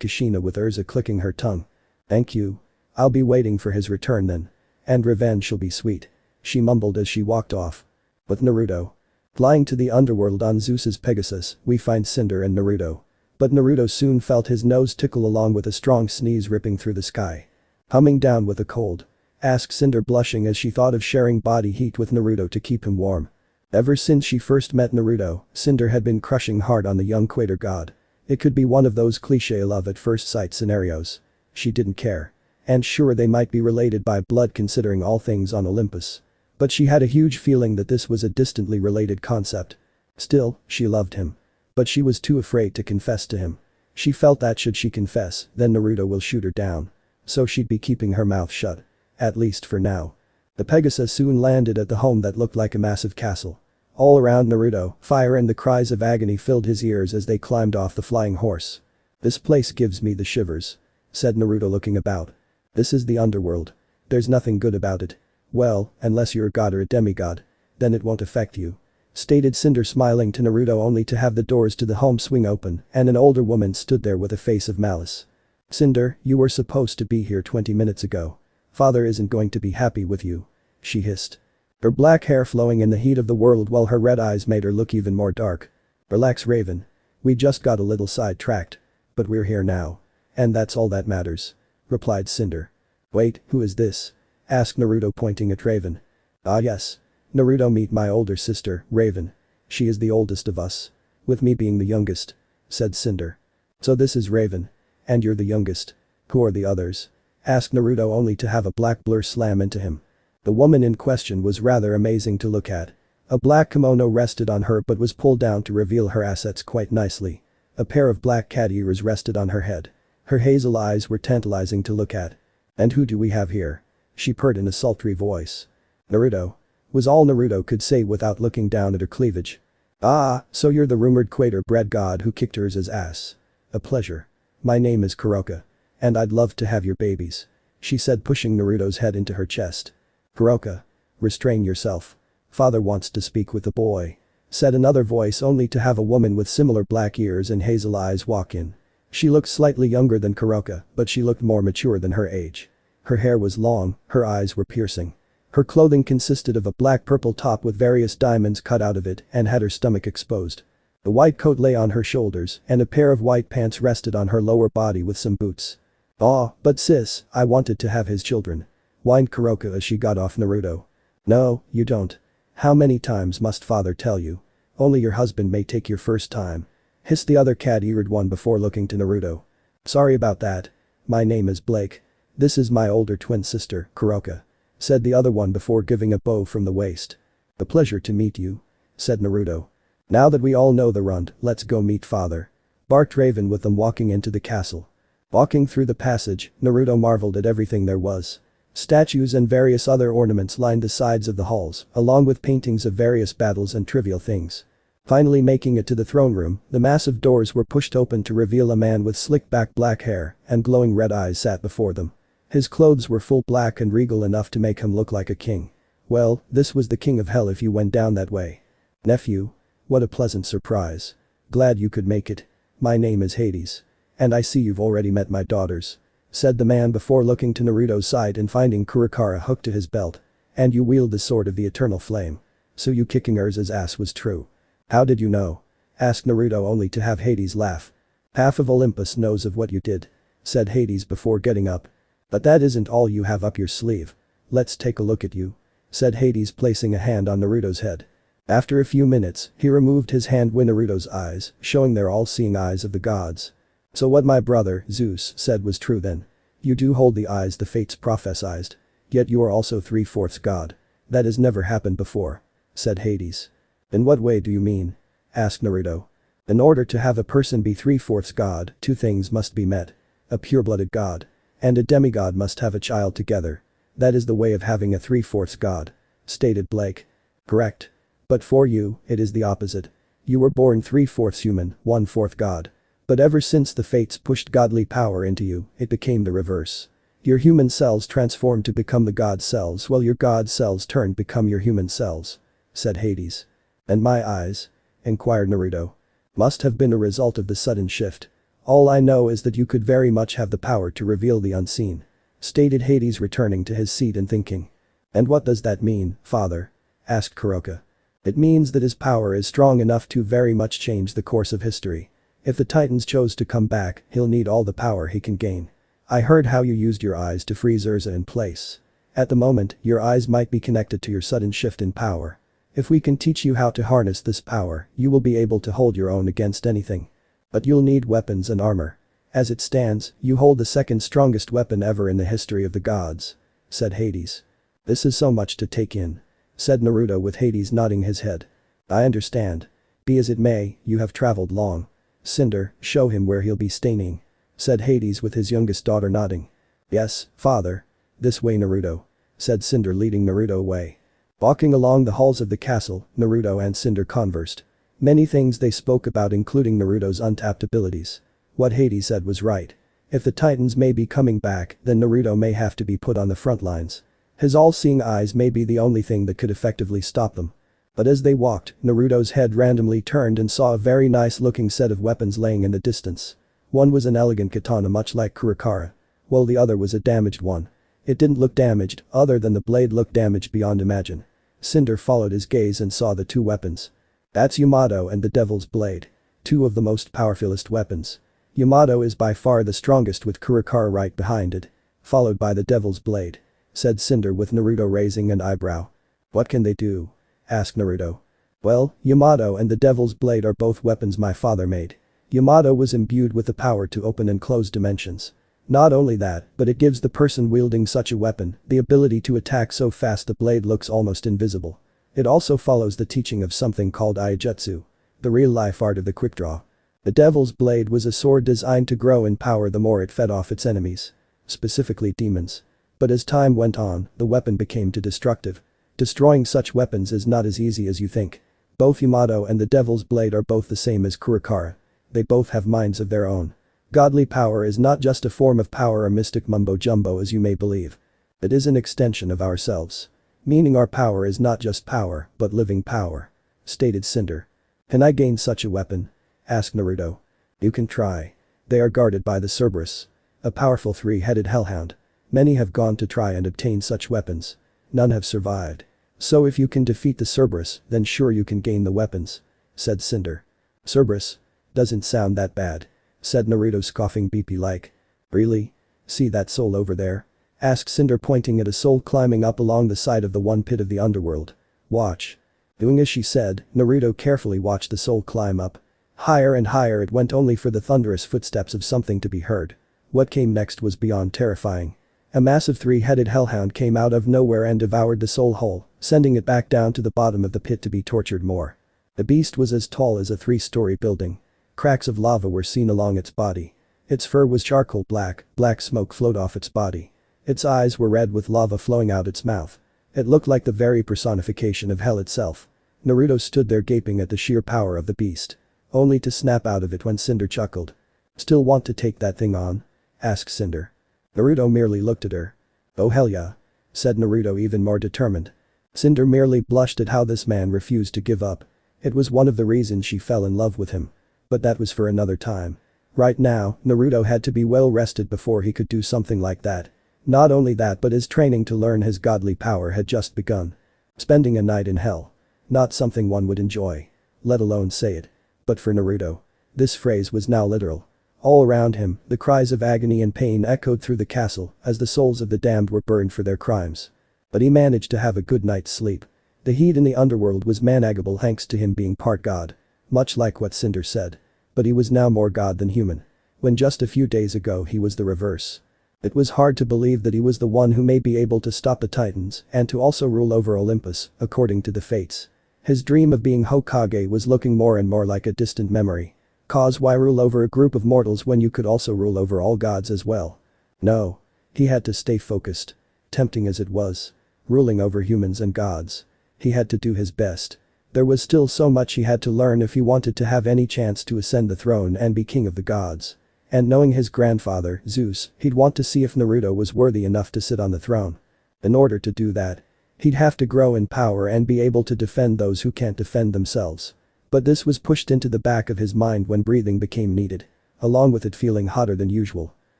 Kushina with Urza clicking her tongue. "Thank you. I'll be waiting for his return then. And revenge shall be sweet," she mumbled as she walked off. With Naruto. Flying to the underworld on Zeus's Pegasus, we find Cinder and Naruto. But Naruto soon felt his nose tickle along with a strong sneeze ripping through the sky. "Coming down with a cold?" asked Cinder, blushing as she thought of sharing body heat with Naruto to keep him warm. Ever since she first met Naruto, Cinder had been crushing hard on the young Equator god. It could be one of those cliché love at first sight scenarios. She didn't care. And sure, they might be related by blood considering all things on Olympus. But she had a huge feeling that this was a distantly related concept. Still, she loved him. But she was too afraid to confess to him. She felt that should she confess, then Naruto will shoot her down. So she'd be keeping her mouth shut. At least for now. The Pegasus soon landed at the home that looked like a massive castle. All around Naruto, fire and the cries of agony filled his ears as they climbed off the flying horse. "This place gives me the shivers," said Naruto looking about. "This is the underworld. There's nothing good about it. Well, unless you're a god or a demigod. Then it won't affect you," stated Cinder, smiling to Naruto only to have the doors to the home swing open and an older woman stood there with a face of malice. "Cinder, you were supposed to be here 20 minutes ago. Father isn't going to be happy with you," she hissed. Her black hair flowing in the heat of the world while her red eyes made her look even more dark. "Relax, Raven. We just got a little sidetracked. But we're here now. And that's all that matters," replied Cinder. "Wait, who is this?" asked Naruto pointing at Raven. "Ah yes. Naruto, meet my older sister, Raven. She is the oldest of us. With me being the youngest," said Cinder. "So this is Raven. And you're the youngest. Who are the others?" asked Naruto only to have a black blur slam into him. The woman in question was rather amazing to look at. A black kimono rested on her but was pulled down to reveal her assets quite nicely. A pair of black cat ears rested on her head. Her hazel eyes were tantalizing to look at. "And who do we have here?" she purred in a sultry voice. "Naruto," was all Naruto could say without looking down at her cleavage. "Ah, so you're the rumored equator bred god who kicked hers ass. A pleasure. My name is Koka. And I'd love to have your babies," she said, pushing Naruto's head into her chest. "Koka. Restrain yourself. Father wants to speak with the boy," said another voice only to have a woman with similar black ears and hazel eyes walk in. She looked slightly younger than Koka, but she looked more mature than her age. Her hair was long, her eyes were piercing. Her clothing consisted of a black-purple top with various diamonds cut out of it and had her stomach exposed. The white coat lay on her shoulders and a pair of white pants rested on her lower body with some boots. "Aw, but sis, I wanted to have his children," whined Koka as she got off Naruto. "No, you don't. How many times must father tell you? Only your husband may take your first time," hissed the other cat-eared one before looking to Naruto. "Sorry about that. My name is Blake. This is my older twin sister, Koka," said the other one before giving a bow from the waist. "A pleasure to meet you," said Naruto. "Now that we all know the runt, let's go meet father," barked Raven with them walking into the castle. Walking through the passage, Naruto marveled at everything there was. Statues and various other ornaments lined the sides of the halls, along with paintings of various battles and trivial things. Finally making it to the throne room, the massive doors were pushed open to reveal a man with slick-back black hair and glowing red eyes sat before them. His clothes were full black and regal enough to make him look like a king. Well, this was the king of hell if you went down that way. "Nephew. What a pleasant surprise. Glad you could make it. My name is Hades. And I see you've already met my daughters," said the man before looking to Naruto's side and finding Kurikara hooked to his belt. And you wield the sword of the eternal flame. So you kicking Urza's ass was true. How did you know? Asked Naruto only to have Hades laugh. Half of Olympus knows of what you did, said Hades before getting up. But that isn't all you have up your sleeve. Let's take a look at you, said Hades placing a hand on Naruto's head. After a few minutes, he removed his hand with Naruto's eyes, showing their all-seeing eyes of the gods. So what my brother, Zeus, said was true then. You do hold the eyes the fates prophesied. Yet you are also 3/4 god. That has never happened before, said Hades. In what way do you mean? Asked Naruto. In order to have a person be 3/4 god, two things must be met. A pure-blooded god and a demigod must have a child together. That is the way of having a 3/4 god, stated Blake. Correct. But for you, it is the opposite. You were born 3/4 human, 1/4 god. But ever since the fates pushed godly power into you, it became the reverse. Your human cells transformed to become the god cells while your god cells turned become your human cells, said Hades. And my eyes? Inquired Naruto. Must have been a result of the sudden shift. All I know is that you could very much have the power to reveal the unseen, stated Hades returning to his seat and thinking. And what does that mean, father? Asked Koka. It means that his power is strong enough to very much change the course of history. If the Titans chose to come back, he'll need all the power he can gain. I heard how you used your eyes to freeze Urza in place. At the moment, your eyes might be connected to your sudden shift in power. If we can teach you how to harness this power, you will be able to hold your own against anything. But you'll need weapons and armor. As it stands, you hold the second strongest weapon ever in the history of the gods, said Hades. This is so much to take in, said Naruto with Hades nodding his head. I understand. Be as it may, you have traveled long. Cinder, show him where he'll be staying, said Hades with his youngest daughter nodding. Yes, father. This way Naruto, said Cinder leading Naruto away. Walking along the halls of the castle, Naruto and Cinder conversed. Many things they spoke about including Naruto's untapped abilities. What Hades said was right. If the Titans may be coming back, then Naruto may have to be put on the front lines. His all-seeing eyes may be the only thing that could effectively stop them. But as they walked, Naruto's head randomly turned and saw a very nice-looking set of weapons laying in the distance. One was an elegant katana much like Kurikara, while the other was a damaged one. It didn't look damaged, other than the blade looked damaged beyond imagine. Cinder followed his gaze and saw the two weapons. That's Yamato and the Devil's Blade. Two of the most powerfulest weapons. Yamato is by far the strongest with Kurikara right behind it, followed by the Devil's Blade, said Cinder with Naruto raising an eyebrow. What can they do? Asked Naruto. Well, Yamato and the Devil's Blade are both weapons my father made. Yamato was imbued with the power to open and close dimensions. Not only that, but it gives the person wielding such a weapon the ability to attack so fast the blade looks almost invisible. It also follows the teaching of something called Aijutsu, the real-life art of the quick draw. The Devil's Blade was a sword designed to grow in power the more it fed off its enemies, specifically demons. But as time went on, the weapon became too destructive. Destroying such weapons is not as easy as you think. Both Yamato and the Devil's Blade are both the same as Kurikara. They both have minds of their own. Godly power is not just a form of power or mystic mumbo-jumbo as you may believe. It is an extension of ourselves. Meaning our power is not just power, but living power, stated Cinder. Can I gain such a weapon? Asked Naruto. You can try. They are guarded by the Cerberus, a powerful three-headed hellhound. Many have gone to try and obtain such weapons. None have survived. So if you can defeat the Cerberus, then sure you can gain the weapons, said Cinder. Cerberus? Doesn't sound that bad, said Naruto scoffing BP-like. Really? See that soul over there? Asked Cinder pointing at a soul climbing up along the side of the one pit of the underworld. Watch. Doing as she said, Naruto carefully watched the soul climb up. Higher and higher it went only for the thunderous footsteps of something to be heard. What came next was beyond terrifying. A massive three-headed hellhound came out of nowhere and devoured the soul whole, sending it back down to the bottom of the pit to be tortured more. The beast was as tall as a 3-story building. Cracks of lava were seen along its body. Its fur was charcoal black, black smoke flowed off its body. Its eyes were red with lava flowing out its mouth. It looked like the very personification of hell itself. Naruto stood there gaping at the sheer power of the beast. Only to snap out of it when Cinder chuckled. Still want to take that thing on? Asked Cinder. Naruto merely looked at her. Oh hell yeah, said Naruto even more determined. Cinder merely blushed at how this man refused to give up. It was one of the reasons she fell in love with him. But that was for another time. Right now, Naruto had to be well rested before he could do something like that. Not only that, but his training to learn his godly power had just begun. Spending a night in hell. Not something one would enjoy. Let alone say it. But for Naruto, this phrase was now literal. All around him, the cries of agony and pain echoed through the castle as the souls of the damned were burned for their crimes. But he managed to have a good night's sleep. The heat in the underworld was manageable thanks to him being part god. Much like what Cinder said. But he was now more god than human. When just a few days ago he was the reverse. It was hard to believe that he was the one who may be able to stop the Titans and to also rule over Olympus, according to the fates. His dream of being Hokage was looking more and more like a distant memory. Cause why rule over a group of mortals when you could also rule over all gods as well? No. He had to stay focused. Tempting as it was. Ruling over humans and gods. He had to do his best. There was still so much he had to learn if he wanted to have any chance to ascend the throne and be king of the gods. And knowing his grandfather, Zeus, he'd want to see if Naruto was worthy enough to sit on the throne. In order to do that, he'd have to grow in power and be able to defend those who can't defend themselves. But this was pushed into the back of his mind when breathing became needed. Along with it feeling hotter than usual.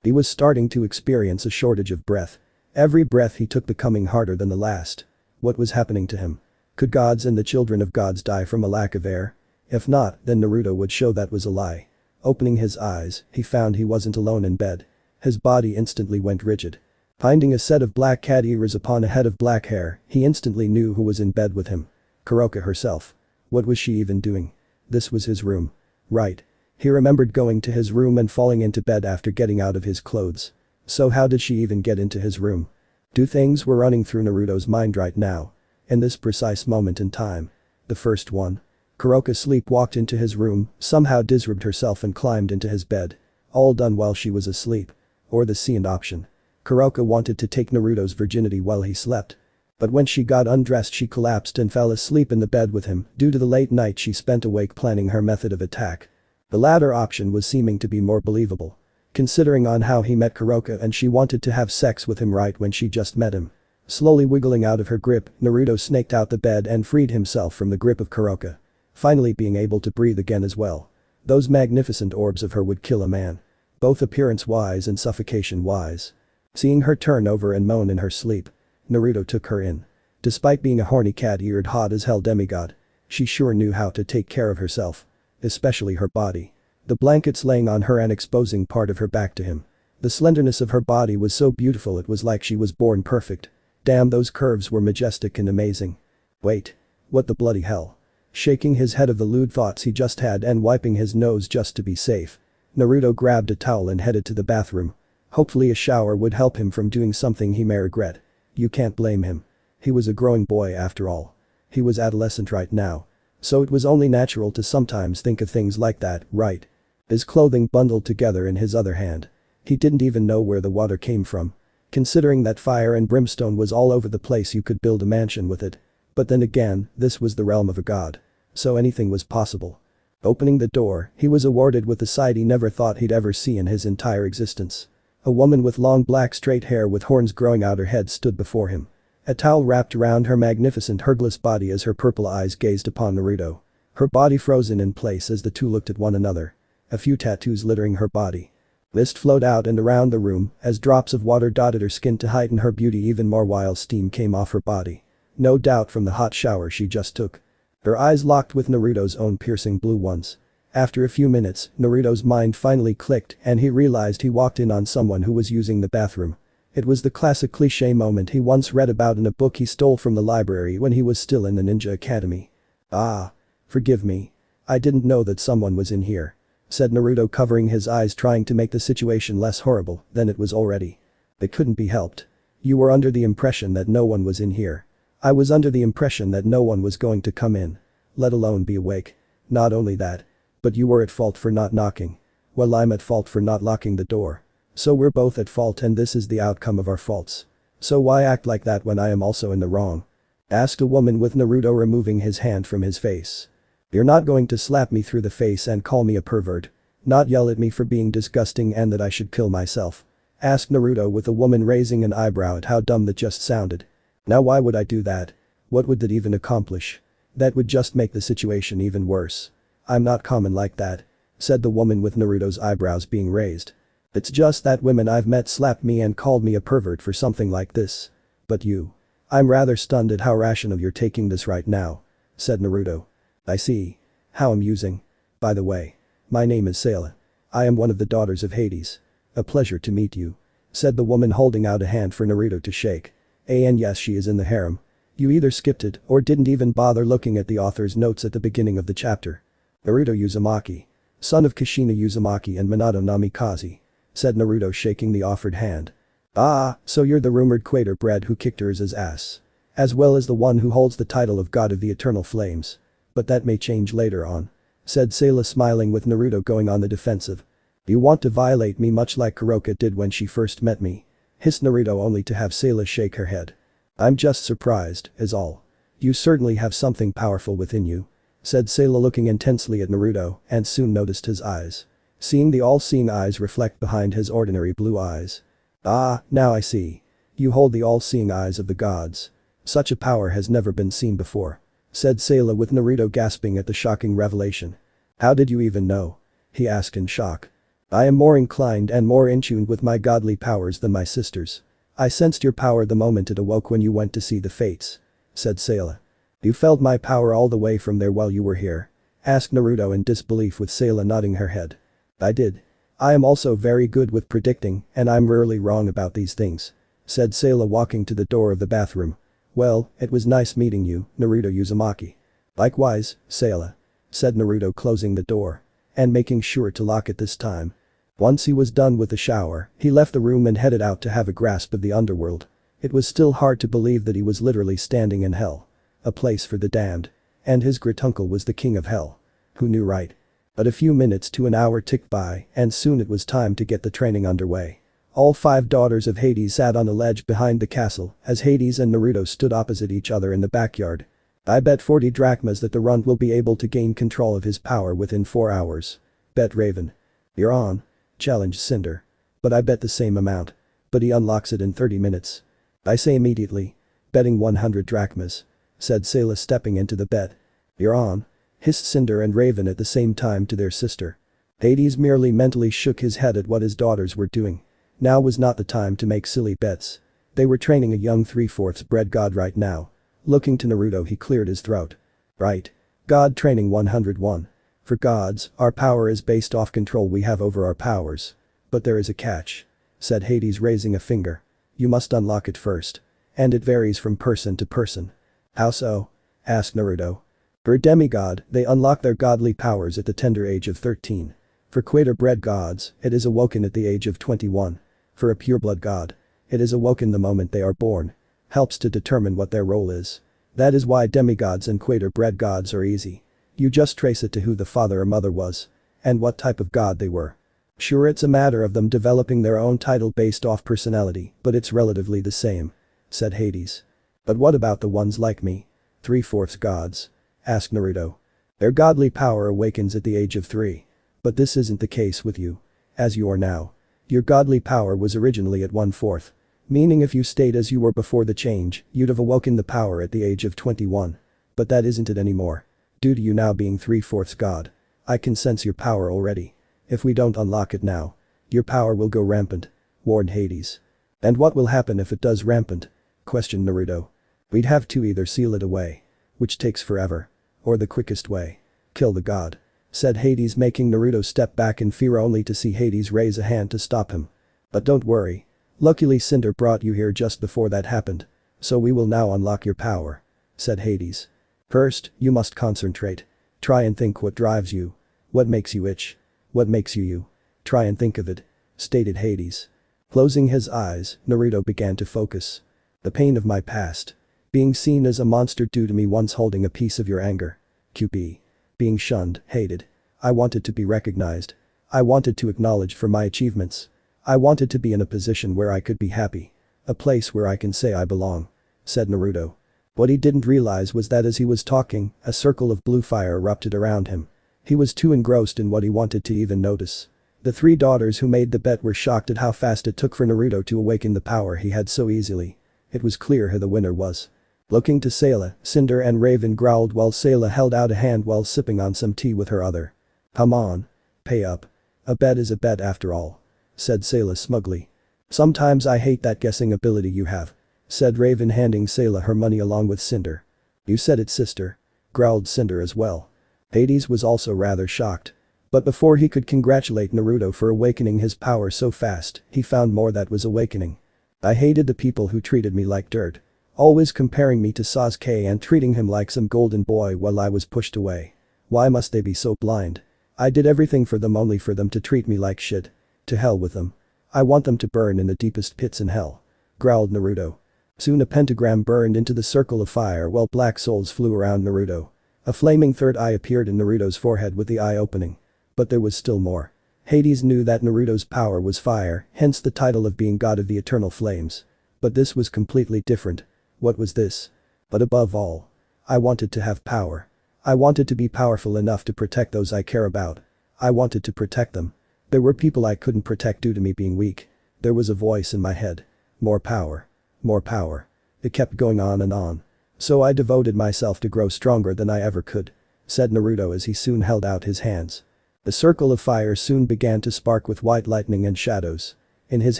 He was starting to experience a shortage of breath. Every breath he took becoming harder than the last. What was happening to him? Could gods and the children of gods die from a lack of air? If not, then Naruto would show that was a lie. Opening his eyes, he found he wasn't alone in bed. His body instantly went rigid. Finding a set of black cat ears upon a head of black hair, he instantly knew who was in bed with him. Koka herself. What was she even doing? This was his room. Right. He remembered going to his room and falling into bed after getting out of his clothes. So how did she even get into his room? Two things were running through Naruto's mind right now. In this precise moment in time. The first one. Koka sleepwalked into his room, somehow disrobed herself and climbed into his bed. All done while she was asleep. Or the second option. Koka wanted to take Naruto's virginity while he slept. But when she got undressed she collapsed and fell asleep in the bed with him due to the late night she spent awake planning her method of attack. The latter option was seeming to be more believable. Considering on how he met Koka and she wanted to have sex with him right when she just met him. Slowly wiggling out of her grip, Naruto snaked out the bed and freed himself from the grip of Koka. Finally being able to breathe again as well. Those magnificent orbs of her would kill a man. Both appearance-wise and suffocation-wise. Seeing her turn over and moan in her sleep. Naruto took her in. Despite being a horny cat-eared hot as hell demigod. She sure knew how to take care of herself. Especially her body. The blankets laying on her and exposing part of her back to him. The slenderness of her body was so beautiful it was like she was born perfect. Damn, those curves were majestic and amazing. Wait. What the bloody hell? Shaking his head of the lewd thoughts he just had and wiping his nose just to be safe. Naruto grabbed a towel and headed to the bathroom. Hopefully a shower would help him from doing something he may regret. You can't blame him. He was a growing boy after all. He was adolescent right now. So it was only natural to sometimes think of things like that, right? His clothing bundled together in his other hand. He didn't even know where the water came from. Considering that fire and brimstone was all over the place, you could build a mansion with it. But then again, this was the realm of a god. So anything was possible. Opening the door, he was awarded with a sight he never thought he'd ever see in his entire existence. A woman with long black straight hair with horns growing out her head stood before him. A towel wrapped around her magnificent herbless body as her purple eyes gazed upon Naruto. Her body frozen in place as the two looked at one another. A few tattoos littering her body. Mist flowed out and around the room as drops of water dotted her skin to heighten her beauty even more while steam came off her body. No doubt from the hot shower she just took. Her eyes locked with Naruto's own piercing blue ones. After a few minutes, Naruto's mind finally clicked and he realized he walked in on someone who was using the bathroom. It was the classic cliché moment he once read about in a book he stole from the library when he was still in the ninja academy. Ah. Forgive me. I didn't know that someone was in here. Said Naruto, covering his eyes trying to make the situation less horrible than it was already. It couldn't be helped. You were under the impression that no one was in here. I was under the impression that no one was going to come in. Let alone be awake. Not only that. But you were at fault for not knocking. Well, I'm at fault for not locking the door. So we're both at fault and this is the outcome of our faults. So why act like that when I am also in the wrong? Asked a woman with Naruto removing his hand from his face. You're not going to slap me through the face and call me a pervert. Not yell at me for being disgusting and that I should kill myself. Asked Naruto with a woman raising an eyebrow at how dumb that just sounded. Now why would I do that? What would that even accomplish? That would just make the situation even worse. I'm not common like that. said the woman with Naruto's eyebrows being raised. It's just that women I've met slapped me and called me a pervert for something like this. But you. I'm rather stunned at how rational you're taking this right now, said Naruto. I see. How amusing. By the way. My name is Sayla. I am one of the daughters of Hades. A pleasure to meet you, said the woman holding out a hand for Naruto to shake. And yes, she is in the harem. You either skipped it or didn't even bother looking at the author's notes at the beginning of the chapter. Naruto Uzumaki. Son of Kushina Uzumaki and Minato Namikaze, said Naruto shaking the offered hand. Ah, so you're the rumored Quater bred who kicked hers ass. As well as the one who holds the title of God of the Eternal Flames. But that may change later on, said Sayla smiling with Naruto going on the defensive. You want to violate me much like Koka did when she first met me, hissed Naruto only to have Sayla shake her head. I'm just surprised, is all. You certainly have something powerful within you, said Sayla looking intensely at Naruto and soon noticed his eyes. Seeing the all-seeing eyes reflect behind his ordinary blue eyes. Ah, now I see. You hold the all-seeing eyes of the gods. Such a power has never been seen before, said Sayla with Naruto gasping at the shocking revelation. How did you even know? He asked in shock. I am more inclined and more in tune with my godly powers than my sisters. I sensed your power the moment it awoke when you went to see the fates, said Sayla. You felt my power all the way from there while you were here? Asked Naruto in disbelief with Sayla nodding her head. I did. I am also very good with predicting and I'm rarely wrong about these things, said Sayla walking to the door of the bathroom. Well, it was nice meeting you, Naruto Uzumaki. Likewise, Sayla, said Naruto closing the door and making sure to lock it this time. Once he was done with the shower, he left the room and headed out to have a grasp of the underworld. It was still hard to believe that he was literally standing in hell. A place for the damned. And his great uncle was the king of hell. Who knew, right? But a few minutes to an hour ticked by and soon it was time to get the training underway. All 5 daughters of Hades sat on a ledge behind the castle as Hades and Naruto stood opposite each other in the backyard. I bet 40 drachmas that the runt will be able to gain control of his power within 4 hours. Bet Raven. You're on. Challenged Cinder. But I bet the same amount. But he unlocks it in 30 minutes. I say immediately. Betting 100 drachmas, said Sayla stepping into the bet. You're on. Hissed Cinder and Raven at the same time to their sister. Hades merely mentally shook his head at what his daughters were doing. Now was not the time to make silly bets. They were training a young 3/4 bred god right now. Looking to Naruto he cleared his throat. Right. God training 101. For gods, our power is based off control we have over our powers. But there is a catch, said Hades raising a finger. You must unlock it first. And it varies from person to person. How so? Asked Naruto. For a demigod, they unlock their godly powers at the tender age of 13. For Quater-bred gods, it is awoken at the age of 21. For a pureblood god, it is awoken the moment they are born. Helps to determine what their role is. That is why demigods and Quater-bred gods are easy. You just trace it to who the father or mother was. And what type of god they were. Sure, it's a matter of them developing their own title based off personality, but it's relatively the same, said Hades. But what about the ones like me? 3/4 gods? Asked Naruto. Their godly power awakens at the age of 3. But this isn't the case with you. As you are now. Your godly power was originally at 1/4. Meaning if you stayed as you were before the change, you'd have awoken the power at the age of 21. But that isn't it anymore. Due to you now being 3/4 god. I can sense your power already. If we don't unlock it now, your power will go rampant, warned Hades. And what will happen if it does rampant? Questioned Naruto. We'd have to either seal it away, which takes forever, or the quickest way, kill the god, said Hades making Naruto step back in fear only to see Hades raise a hand to stop him. But don't worry. Luckily Cinder brought you here just before that happened, so we will now unlock your power, said Hades. First, you must concentrate. Try and think what drives you. What makes you itch? What makes you you? Try and think of it, stated Hades. Closing his eyes, Naruto began to focus. The pain of my past. Being seen as a monster due to me once holding a piece of your anger. QB. Being shunned, hated. I wanted to be recognized. I wanted to acknowledge for my achievements. I wanted to be in a position where I could be happy. A place where I can say I belong, said Naruto. What he didn't realize was that as he was talking, a circle of blue fire erupted around him. He was too engrossed in what he wanted to even notice. The 3 daughters who made the bet were shocked at how fast it took for Naruto to awaken the power he had so easily. It was clear who the winner was. Looking to Sayla, Cinder and Raven growled while Sayla held out a hand while sipping on some tea with her other. Come on. Pay up. A bet is a bet after all. Said Sayla smugly. Sometimes I hate that guessing ability you have. Said Raven handing Sayla her money along with Cinder. You said it, sister. Growled Cinder as well. Hades was also rather shocked. But before he could congratulate Naruto for awakening his power so fast, he found more that was awakening. I hated the people who treated me like dirt. Always comparing me to Sasuke and treating him like some golden boy while I was pushed away. Why must they be so blind? I did everything for them only for them to treat me like shit. To hell with them. I want them to burn in the deepest pits in hell. Growled Naruto. Soon a pentagram burned into the circle of fire while black souls flew around Naruto. A flaming third eye appeared in Naruto's forehead with the eye opening. But there was still more. Hades knew that Naruto's power was fire, hence the title of being God of the Eternal Flames. But this was completely different. What was this? But above all, I wanted to have power. I wanted to be powerful enough to protect those I care about. I wanted to protect them. There were people I couldn't protect due to me being weak. There was a voice in my head. More power. More power. It kept going on and on. So I devoted myself to grow stronger than I ever could. Said Naruto as he soon held out his hands. The circle of fire soon began to spark with white lightning and shadows. In his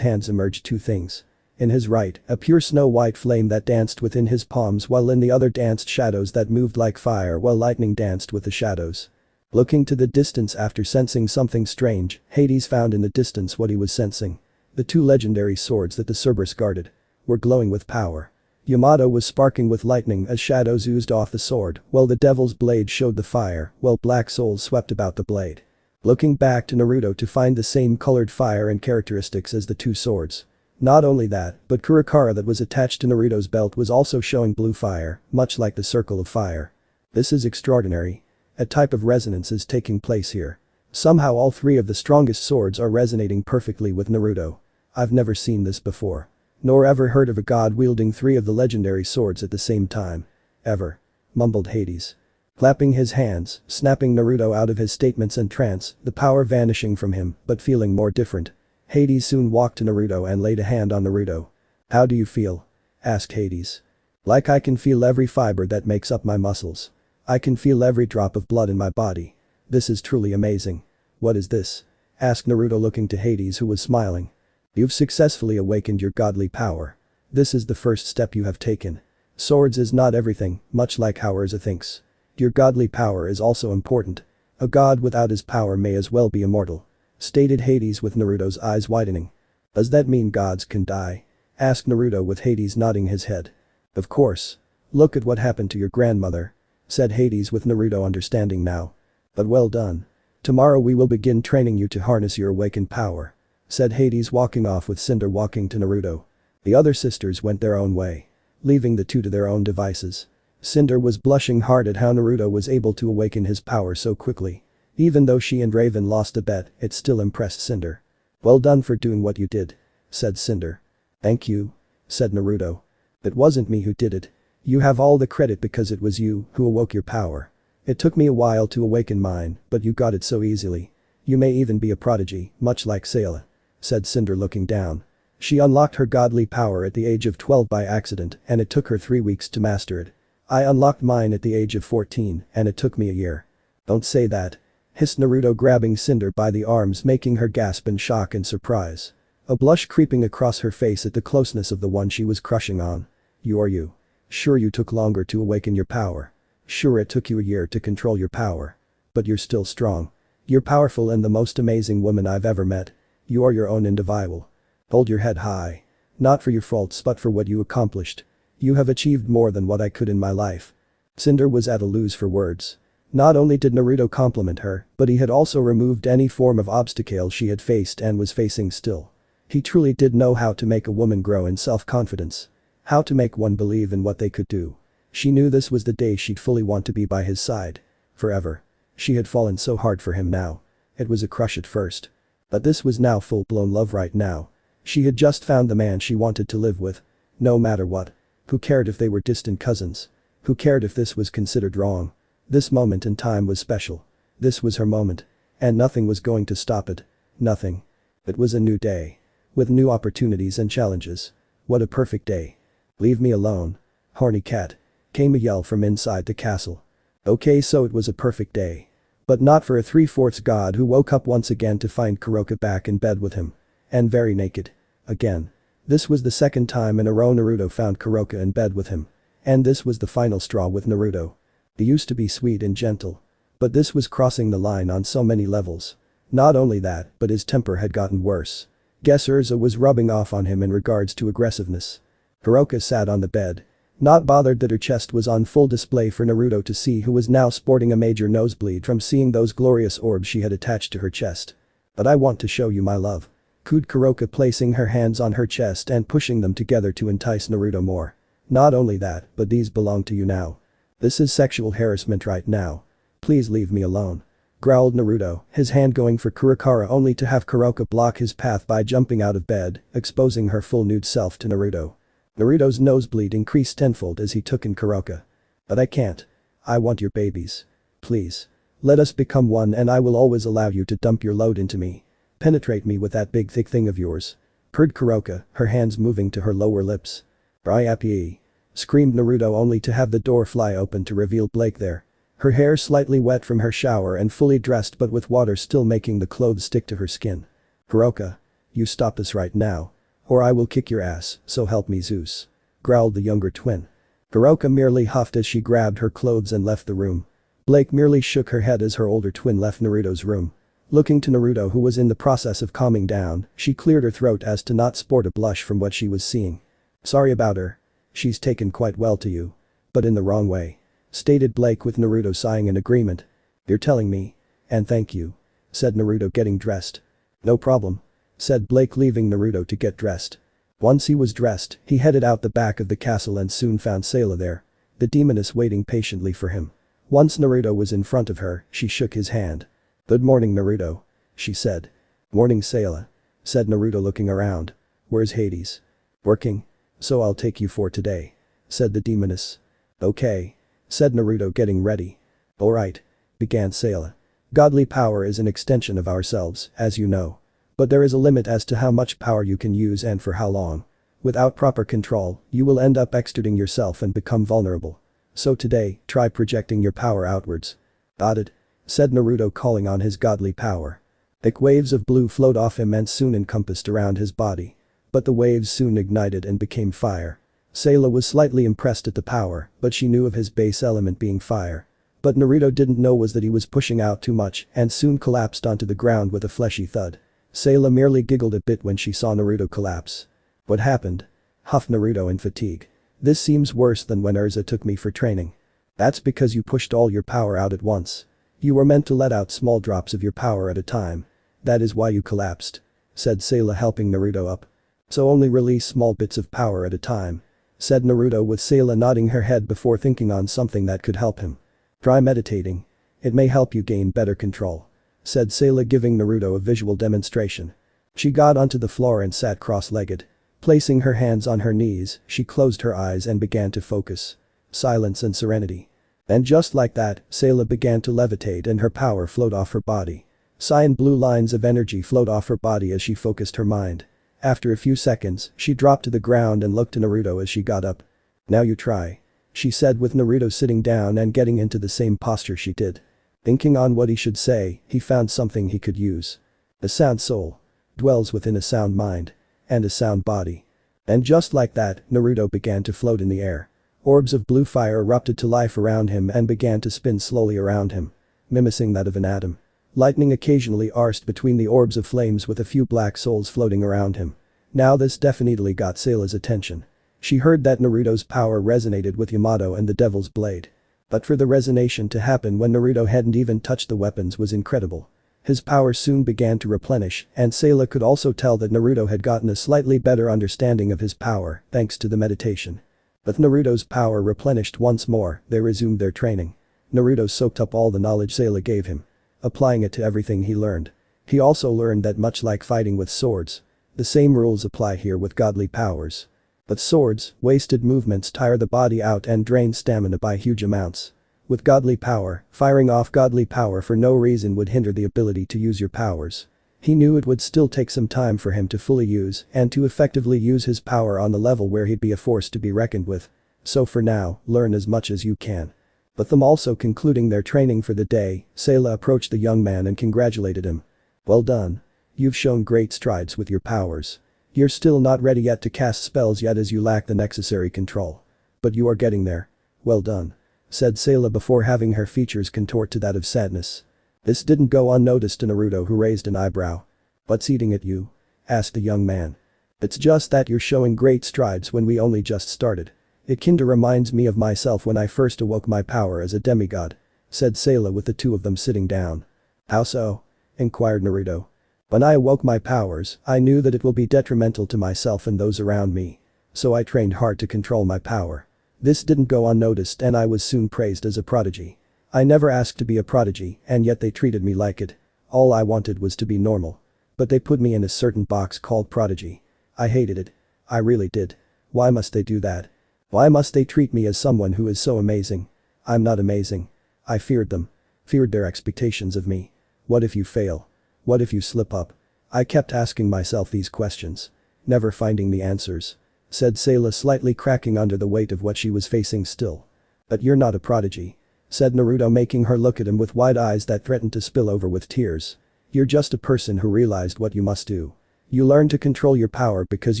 hands emerged two things. In his right, a pure snow-white flame that danced within his palms while in the other danced shadows that moved like fire while lightning danced with the shadows. Looking to the distance after sensing something strange, Hades found in the distance what he was sensing. The two legendary swords that the Cerberus guarded were glowing with power. Yamato was sparking with lightning as shadows oozed off the sword while the devil's blade showed the fire while black souls swept about the blade. Looking back to Naruto to find the same colored fire and characteristics as the two swords. Not only that, but Kurikara that was attached to Naruto's belt was also showing blue fire, much like the circle of fire. This is extraordinary. A type of resonance is taking place here. Somehow all three of the strongest swords are resonating perfectly with Naruto. I've never seen this before. Nor ever heard of a god wielding three of the legendary swords at the same time. Ever. Mumbled Hades. Clapping his hands, snapping Naruto out of his statements and trance, the power vanishing from him, but feeling more different. Hades soon walked to Naruto and laid a hand on Naruto. How do you feel? Asked Hades. Like I can feel every fiber that makes up my muscles. I can feel every drop of blood in my body. This is truly amazing. What is this? Asked Naruto looking to Hades who was smiling. You've successfully awakened your godly power. This is the first step you have taken. Swords is not everything, much like how Urza thinks. Your godly power is also important. A god without his power may as well be immortal. Stated Hades with Naruto's eyes widening. Does that mean gods can die? Asked Naruto with Hades nodding his head. Of course. Look at what happened to your grandmother. Said Hades with Naruto understanding now. But well done. Tomorrow we will begin training you to harness your awakened power. Said Hades walking off with Cinder walking to Naruto. The other sisters went their own way. Leaving the two to their own devices. Cinder was blushing hard at how Naruto was able to awaken his power so quickly. Even though she and Raven lost a bet, it still impressed Cinder. Well done for doing what you did. Said Cinder. Thank you. Said Naruto. It wasn't me who did it. You have all the credit because it was you who awoke your power. It took me a while to awaken mine, but you got it so easily. You may even be a prodigy, much like Sayla. Said Cinder looking down. She unlocked her godly power at the age of 12 by accident and it took her 3 weeks to master it. I unlocked mine at the age of 14 and it took me a year. Don't say that. Hissed Naruto grabbing Cinder by the arms making her gasp in shock and surprise. A blush creeping across her face at the closeness of the one she was crushing on. You are you. Sure you took longer to awaken your power. Sure it took you a year to control your power. But you're still strong. You're powerful and the most amazing woman I've ever met. You are your own individual. Hold your head high. Not for your faults but for what you accomplished. You have achieved more than what I could in my life. Cinder was at a lose for words. Not only did Naruto compliment her, but he had also removed any form of obstacle she had faced and was facing still. He truly did know how to make a woman grow in self-confidence. How to make one believe in what they could do. She knew this was the day she'd fully want to be by his side. Forever. She had fallen so hard for him now. It was a crush at first. But this was now full-blown love right now. She had just found the man she wanted to live with. No matter what. Who cared if they were distant cousins? Who cared if this was considered wrong? This moment in time was special. This was her moment. And nothing was going to stop it. Nothing. It was a new day. With new opportunities and challenges. What a perfect day. Leave me alone. Horny cat. Came a yell from inside the castle. Okay, so it was a perfect day. But not for a 3/4 god who woke up once again to find Koka back in bed with him. And very naked. Again. This was the second time in a row Naruto found Koka in bed with him. And this was the final straw with Naruto. He used to be sweet and gentle. But this was crossing the line on so many levels. Not only that, but his temper had gotten worse. Guess Urza was rubbing off on him in regards to aggressiveness. Koka sat on the bed. Not bothered that her chest was on full display for Naruto to see, who was now sporting a major nosebleed from seeing those glorious orbs she had attached to her chest. But I want to show you my love. Cooed Koka, placing her hands on her chest and pushing them together to entice Naruto more. Not only that, but these belong to you now. This is sexual harassment right now. Please leave me alone. Growled Naruto, his hand going for Kurikara only to have Koka block his path by jumping out of bed, exposing her full nude self to Naruto. Naruto's nosebleed increased tenfold as he took in Koka. But I can't. I want your babies. Please. Let us become one and I will always allow you to dump your load into me. Penetrate me with that big thick thing of yours. Purred Koka, her hands moving to her lower lips. Bryappy. Screamed Naruto only to have the door fly open to reveal Blake there. Her hair slightly wet from her shower and fully dressed but with water still making the clothes stick to her skin. Koka. You stop this right now. Or I will kick your ass, so help me Zeus. Growled the younger twin. Koka merely huffed as she grabbed her clothes and left the room. Blake merely shook her head as her older twin left Naruto's room. Looking to Naruto, who was in the process of calming down, she cleared her throat as to not sport a blush from what she was seeing. Sorry about her. She's taken quite well to you. But in the wrong way. Stated Blake with Naruto sighing in agreement. You're telling me. And thank you. Said Naruto getting dressed. No problem. Said Blake leaving Naruto to get dressed. Once he was dressed, he headed out the back of the castle and soon found Sayla there. The demoness waiting patiently for him. Once Naruto was in front of her, she shook his hand. Good morning Naruto. She said. Morning Sayla. Said Naruto looking around. Where's Hades? Working. So I'll take you for today. Said the demoness. Okay. Said Naruto getting ready. Alright. Began Sayla. Godly power is an extension of ourselves, as you know. But there is a limit as to how much power you can use and for how long. Without proper control, you will end up extruding yourself and become vulnerable. So today, try projecting your power outwards. Got it? Said Naruto calling on his godly power. Thick waves of blue flowed off him and soon encompassed around his body. But the waves soon ignited and became fire. Sayla was slightly impressed at the power, but she knew of his base element being fire. But Naruto didn't know was that he was pushing out too much and soon collapsed onto the ground with a fleshy thud. Sayla merely giggled a bit when she saw Naruto collapse. What happened? Huffed Naruto in fatigue. This seems worse than when Urza took me for training. That's because you pushed all your power out at once. You were meant to let out small drops of your power at a time. That is why you collapsed. Said Sayla helping Naruto up. So only release small bits of power at a time. Said Naruto with Sayla nodding her head before thinking on something that could help him. Try meditating. It may help you gain better control. Said Sayla giving Naruto a visual demonstration. She got onto the floor and sat cross-legged. Placing her hands on her knees, she closed her eyes and began to focus. Silence and serenity. And just like that, Sayla began to levitate and her power flowed off her body. Cyan blue lines of energy flowed off her body as she focused her mind. After a few seconds, she dropped to the ground and looked to Naruto as she got up. Now you try. She said with Naruto sitting down and getting into the same posture she did. Thinking on what he should say, he found something he could use. A sound soul. Dwells within a sound mind. And a sound body. And just like that, Naruto began to float in the air. Orbs of blue fire erupted to life around him and began to spin slowly around him. Mimicking that of an atom. Lightning occasionally arsed between the orbs of flames with a few black souls floating around him. Now this definitely got Sayla's attention. She heard that Naruto's power resonated with Yamato and the Devil's Blade. But for the resonation to happen when Naruto hadn't even touched the weapons was incredible. His power soon began to replenish and Sayla could also tell that Naruto had gotten a slightly better understanding of his power thanks to the meditation. With Naruto's power replenished once more, they resumed their training. Naruto soaked up all the knowledge Sayla gave him. Applying it to everything he learned. He also learned that much like fighting with swords, the same rules apply here with godly powers. But swords, wasted movements tire the body out and drain stamina by huge amounts. With godly power, firing off godly power for no reason would hinder the ability to use your powers. He knew it would still take some time for him to fully use and to effectively use his power on the level where he'd be a force to be reckoned with. So for now, learn as much as you can. But them also concluding their training for the day, Sayla approached the young man and congratulated him. Well done. You've shown great strides with your powers. You're still not ready yet to cast spells yet as you lack the necessary control. But you are getting there. Well done. Said Sayla before having her features contort to that of sadness. This didn't go unnoticed to Naruto, who raised an eyebrow. What's eating at you? Asked the young man. It's just that you're showing great strides when we only just started. It kinda reminds me of myself when I first awoke my power as a demigod. Said Sayla with the two of them sitting down. How so? Inquired Naruto. When I awoke my powers, I knew that it will be detrimental to myself and those around me. So I trained hard to control my power. This didn't go unnoticed and I was soon praised as a prodigy. I never asked to be a prodigy and yet they treated me like it. All I wanted was to be normal. But they put me in a certain box called prodigy. I hated it. I really did. Why must they do that? Why must they treat me as someone who is so amazing? I'm not amazing. I feared them. Feared their expectations of me. What if you fail? What if you slip up? I kept asking myself these questions. Never finding the answers. Said Sayla, slightly cracking under the weight of what she was facing still. But you're not a prodigy. Said Naruto, making her look at him with wide eyes that threatened to spill over with tears. You're just a person who realized what you must do. You learned to control your power because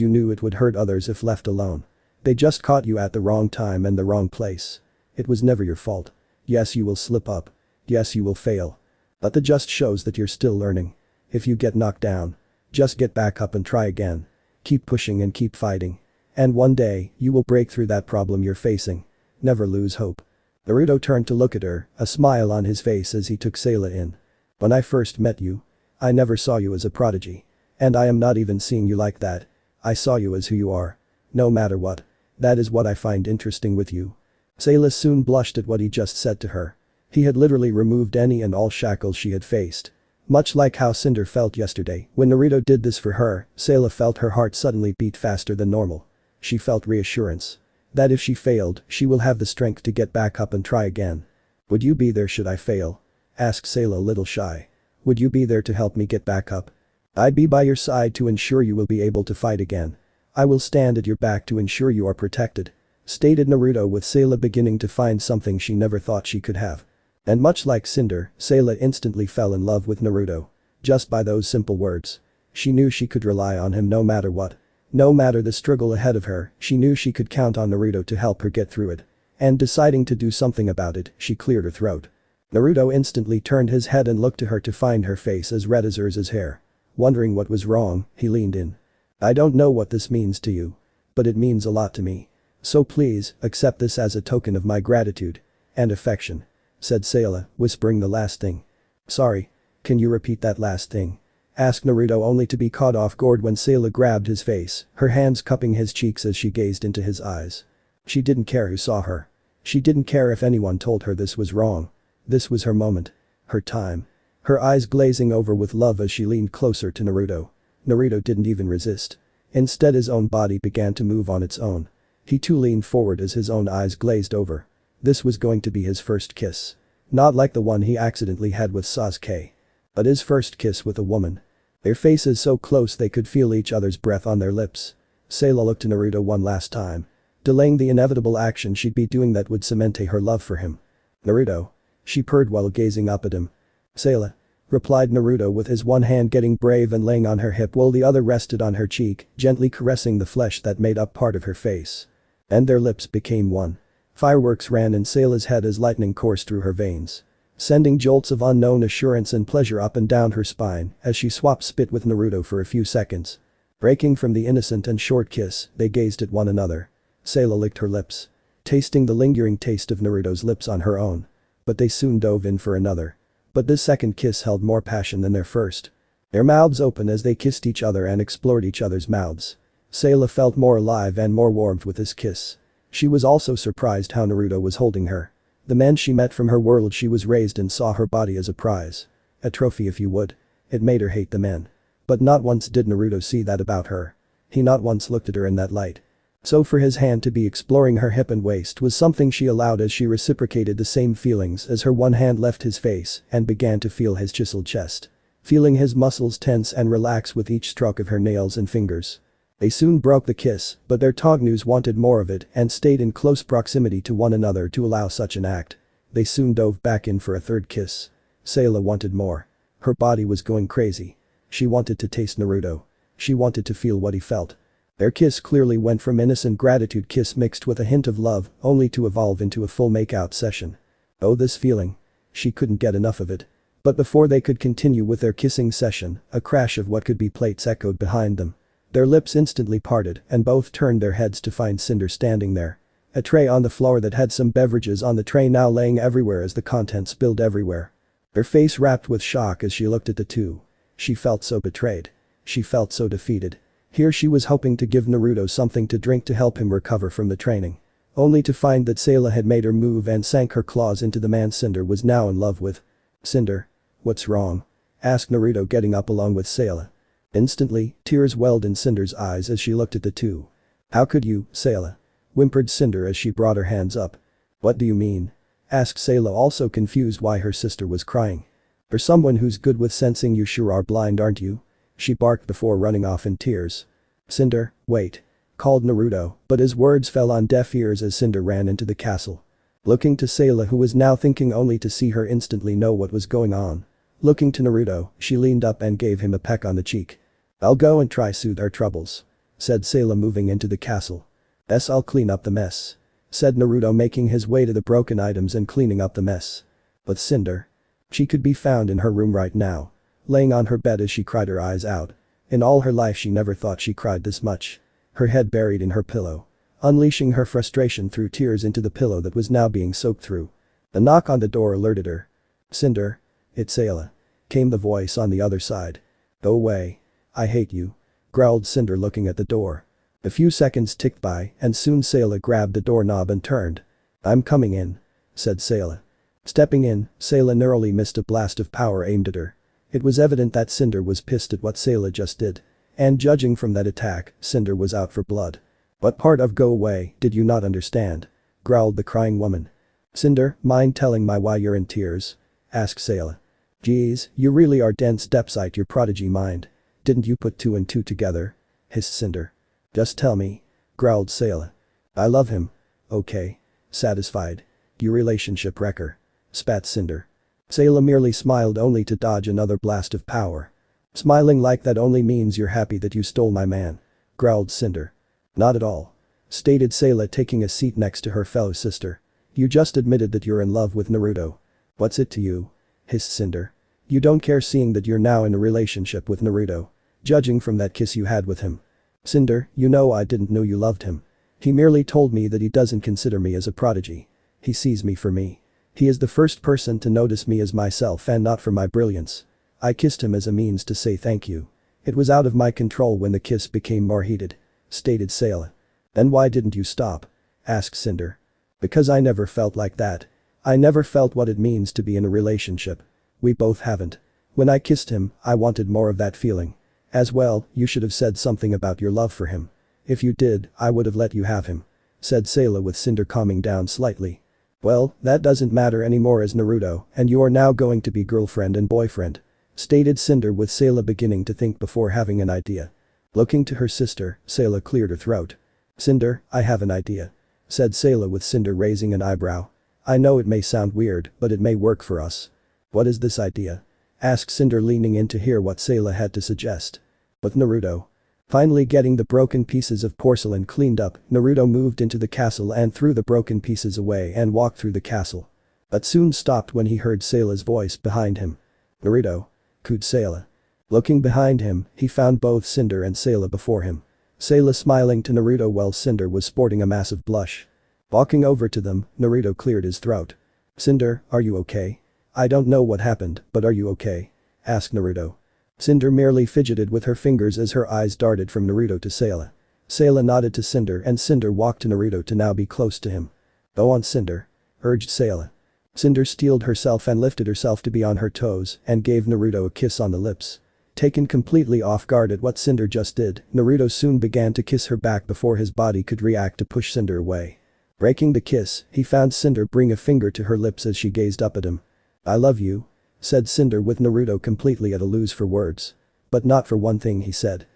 you knew it would hurt others if left alone. They just caught you at the wrong time and the wrong place. It was never your fault. Yes, you will slip up. Yes, you will fail. But that just shows that you're still learning. If you get knocked down, just get back up and try again. Keep pushing and keep fighting. And one day, you will break through that problem you're facing. Never lose hope. Naruto turned to look at her, a smile on his face as he took Sayla in. When I first met you, I never saw you as a prodigy. And I am not even seeing you like that. I saw you as who you are. No matter what. That is what I find interesting with you. Sayla soon blushed at what he just said to her. He had literally removed any and all shackles she had faced. Much like how Cinder felt yesterday, when Naruto did this for her, Sayla felt her heart suddenly beat faster than normal. She felt reassurance. That if she failed, she will have the strength to get back up and try again. Would you be there should I fail? Asked Sayla, a little shy. Would you be there to help me get back up? I'd be by your side to ensure you will be able to fight again. I will stand at your back to ensure you are protected. Stated Naruto, with Sayla beginning to find something she never thought she could have. And much like Cinder, Sayla instantly fell in love with Naruto. Just by those simple words. She knew she could rely on him no matter what. No matter the struggle ahead of her, she knew she could count on Naruto to help her get through it. And deciding to do something about it, she cleared her throat. Naruto instantly turned his head and looked to her to find her face as red as hers hair. Wondering what was wrong, he leaned in. I don't know what this means to you. But it means a lot to me. So please, accept this as a token of my gratitude. And affection. Said Sayla, whispering the last thing. Sorry. Can you repeat that last thing? Asked Naruto, only to be caught off guard when Sayla grabbed his face, her hands cupping his cheeks as she gazed into his eyes. She didn't care who saw her. She didn't care if anyone told her this was wrong. This was her moment. Her time. Her eyes glazing over with love as she leaned closer to Naruto. Naruto didn't even resist. Instead, his own body began to move on its own. He too leaned forward as his own eyes glazed over. This was going to be his first kiss. Not like the one he accidentally had with Sasuke. But his first kiss with a woman. Their faces so close they could feel each other's breath on their lips. Sayla looked to Naruto one last time. Delaying the inevitable action she'd be doing that would cement her love for him. Naruto. She purred while gazing up at him. Sayla. Replied Naruto, with his one hand getting brave and laying on her hip while the other rested on her cheek, gently caressing the flesh that made up part of her face. And their lips became one. Fireworks ran in Sayla's head as lightning coursed through her veins. Sending jolts of unknown assurance and pleasure up and down her spine as she swapped spit with Naruto for a few seconds. Breaking from the innocent and short kiss, they gazed at one another. Sayla licked her lips. Tasting the lingering taste of Naruto's lips on her own. But they soon dove in for another. But this second kiss held more passion than their first. Their mouths opened as they kissed each other and explored each other's mouths. Sayla felt more alive and more warmth with this kiss. She was also surprised how Naruto was holding her. The men she met from her world she was raised in saw her body as a prize. A trophy if you would. It made her hate the men. But not once did Naruto see that about her. He not once looked at her in that light. So for his hand to be exploring her hip and waist was something she allowed as she reciprocated the same feelings as her one hand left his face and began to feel his chiseled chest. Feeling his muscles tense and relax with each stroke of her nails and fingers. They soon broke the kiss, but their Tognus wanted more of it and stayed in close proximity to one another to allow such an act. They soon dove back in for a third kiss. Sayla wanted more. Her body was going crazy. She wanted to taste Naruto. She wanted to feel what he felt. Their kiss clearly went from innocent gratitude kiss mixed with a hint of love, only to evolve into a full makeout session. Oh, this feeling. She couldn't get enough of it. But before they could continue with their kissing session, a crash of what could be plates echoed behind them. Their lips instantly parted and both turned their heads to find Cinder standing there. A tray on the floor that had some beverages on the tray now laying everywhere as the contents spilled everywhere. Her face wrapped with shock as she looked at the two. She felt so betrayed. She felt so defeated. Here she was hoping to give Naruto something to drink to help him recover from the training. Only to find that Sayla had made her move and sank her claws into the man Cinder was now in love with. Cinder. What's wrong? Asked Naruto getting up along with Sayla. Instantly, tears welled in Cinder's eyes as she looked at the two. How could you, Sayla? Whimpered Cinder as she brought her hands up. What do you mean? Asked Sayla, also confused why her sister was crying. For someone who's good with sensing, you sure are blind, aren't you? She barked before running off in tears. Cinder, wait. Called Naruto, but his words fell on deaf ears as Cinder ran into the castle. Looking to Sayla, who was now thinking only to see her instantly know what was going on. Looking to Naruto, she leaned up and gave him a peck on the cheek. I'll go and try soothe our troubles. Said Sayla moving into the castle. I'll clean up the mess. Said Naruto making his way to the broken items and cleaning up the mess. But Cinder. She could be found in her room right now. Laying on her bed as she cried her eyes out. In all her life she never thought she cried this much. Her head buried in her pillow. Unleashing her frustration through tears into the pillow that was now being soaked through. The knock on the door alerted her. Cinder. It's Sayla. Came the voice on the other side. Go away. I hate you. Growled Cinder looking at the door. A few seconds ticked by and soon Sayla grabbed the doorknob and turned. I'm coming in. Said Sayla. Stepping in, Sayla narrowly missed a blast of power aimed at her. It was evident that Cinder was pissed at what Sayla just did. And judging from that attack, Cinder was out for blood. What part of go away did you not understand? Growled the crying woman. Cinder, mind telling me why you're in tears? Asked Sayla. Geez, you really are dense depsite, your prodigy mind. Didn't you put two and two together? Hissed Cinder. Just tell me. Growled Sayla. I love him. Okay. Satisfied. You relationship wrecker. Spat Cinder. Sayla merely smiled only to dodge another blast of power. Smiling like that only means you're happy that you stole my man. Growled Cinder. Not at all. Stated Sayla taking a seat next to her fellow sister. You just admitted that you're in love with Naruto. What's it to you? Hissed Cinder. You don't care seeing that you're now in a relationship with Naruto. Judging from that kiss you had with him. Cinder, you know I didn't know you loved him. He merely told me that he doesn't consider me as a prodigy. He sees me for me. He is the first person to notice me as myself and not for my brilliance. I kissed him as a means to say thank you. It was out of my control when the kiss became more heated. Stated Sayla. Then why didn't you stop? Asked Cinder. Because I never felt like that. I never felt what it means to be in a relationship. We both haven't. When I kissed him, I wanted more of that feeling. As well, you should have said something about your love for him. If you did, I would have let you have him. Said Sayla with Cinder calming down slightly. Well, that doesn't matter anymore as Naruto, and you are now going to be girlfriend and boyfriend. Stated Cinder with Sayla beginning to think before having an idea. Looking to her sister, Sayla cleared her throat. Cinder, I have an idea. Said Sayla with Cinder raising an eyebrow. I know it may sound weird, but it may work for us. What is this idea? Asked Cinder leaning in to hear what Sayla had to suggest. With Naruto. Finally getting the broken pieces of porcelain cleaned up, Naruto moved into the castle and threw the broken pieces away and walked through the castle. But soon stopped when he heard Sayla's voice behind him. Naruto. Cooed Sayla. Looking behind him, he found both Cinder and Sayla before him. Sayla smiling to Naruto while Cinder was sporting a massive blush. Walking over to them, Naruto cleared his throat. Cinder, are you okay? I don't know what happened, but are you okay? Asked Naruto. Cinder merely fidgeted with her fingers as her eyes darted from Naruto to Sayla. Sayla nodded to Cinder and Cinder walked to Naruto to now be close to him. Go on Cinder. Urged Sayla. Cinder steeled herself and lifted herself to be on her toes and gave Naruto a kiss on the lips. Taken completely off guard at what Cinder just did, Naruto soon began to kiss her back before his body could react to push Cinder away. Breaking the kiss, he found Cinder bring a finger to her lips as she gazed up at him. I love you. Said Cinder with Naruto completely at a loss for words. But not for one thing he said.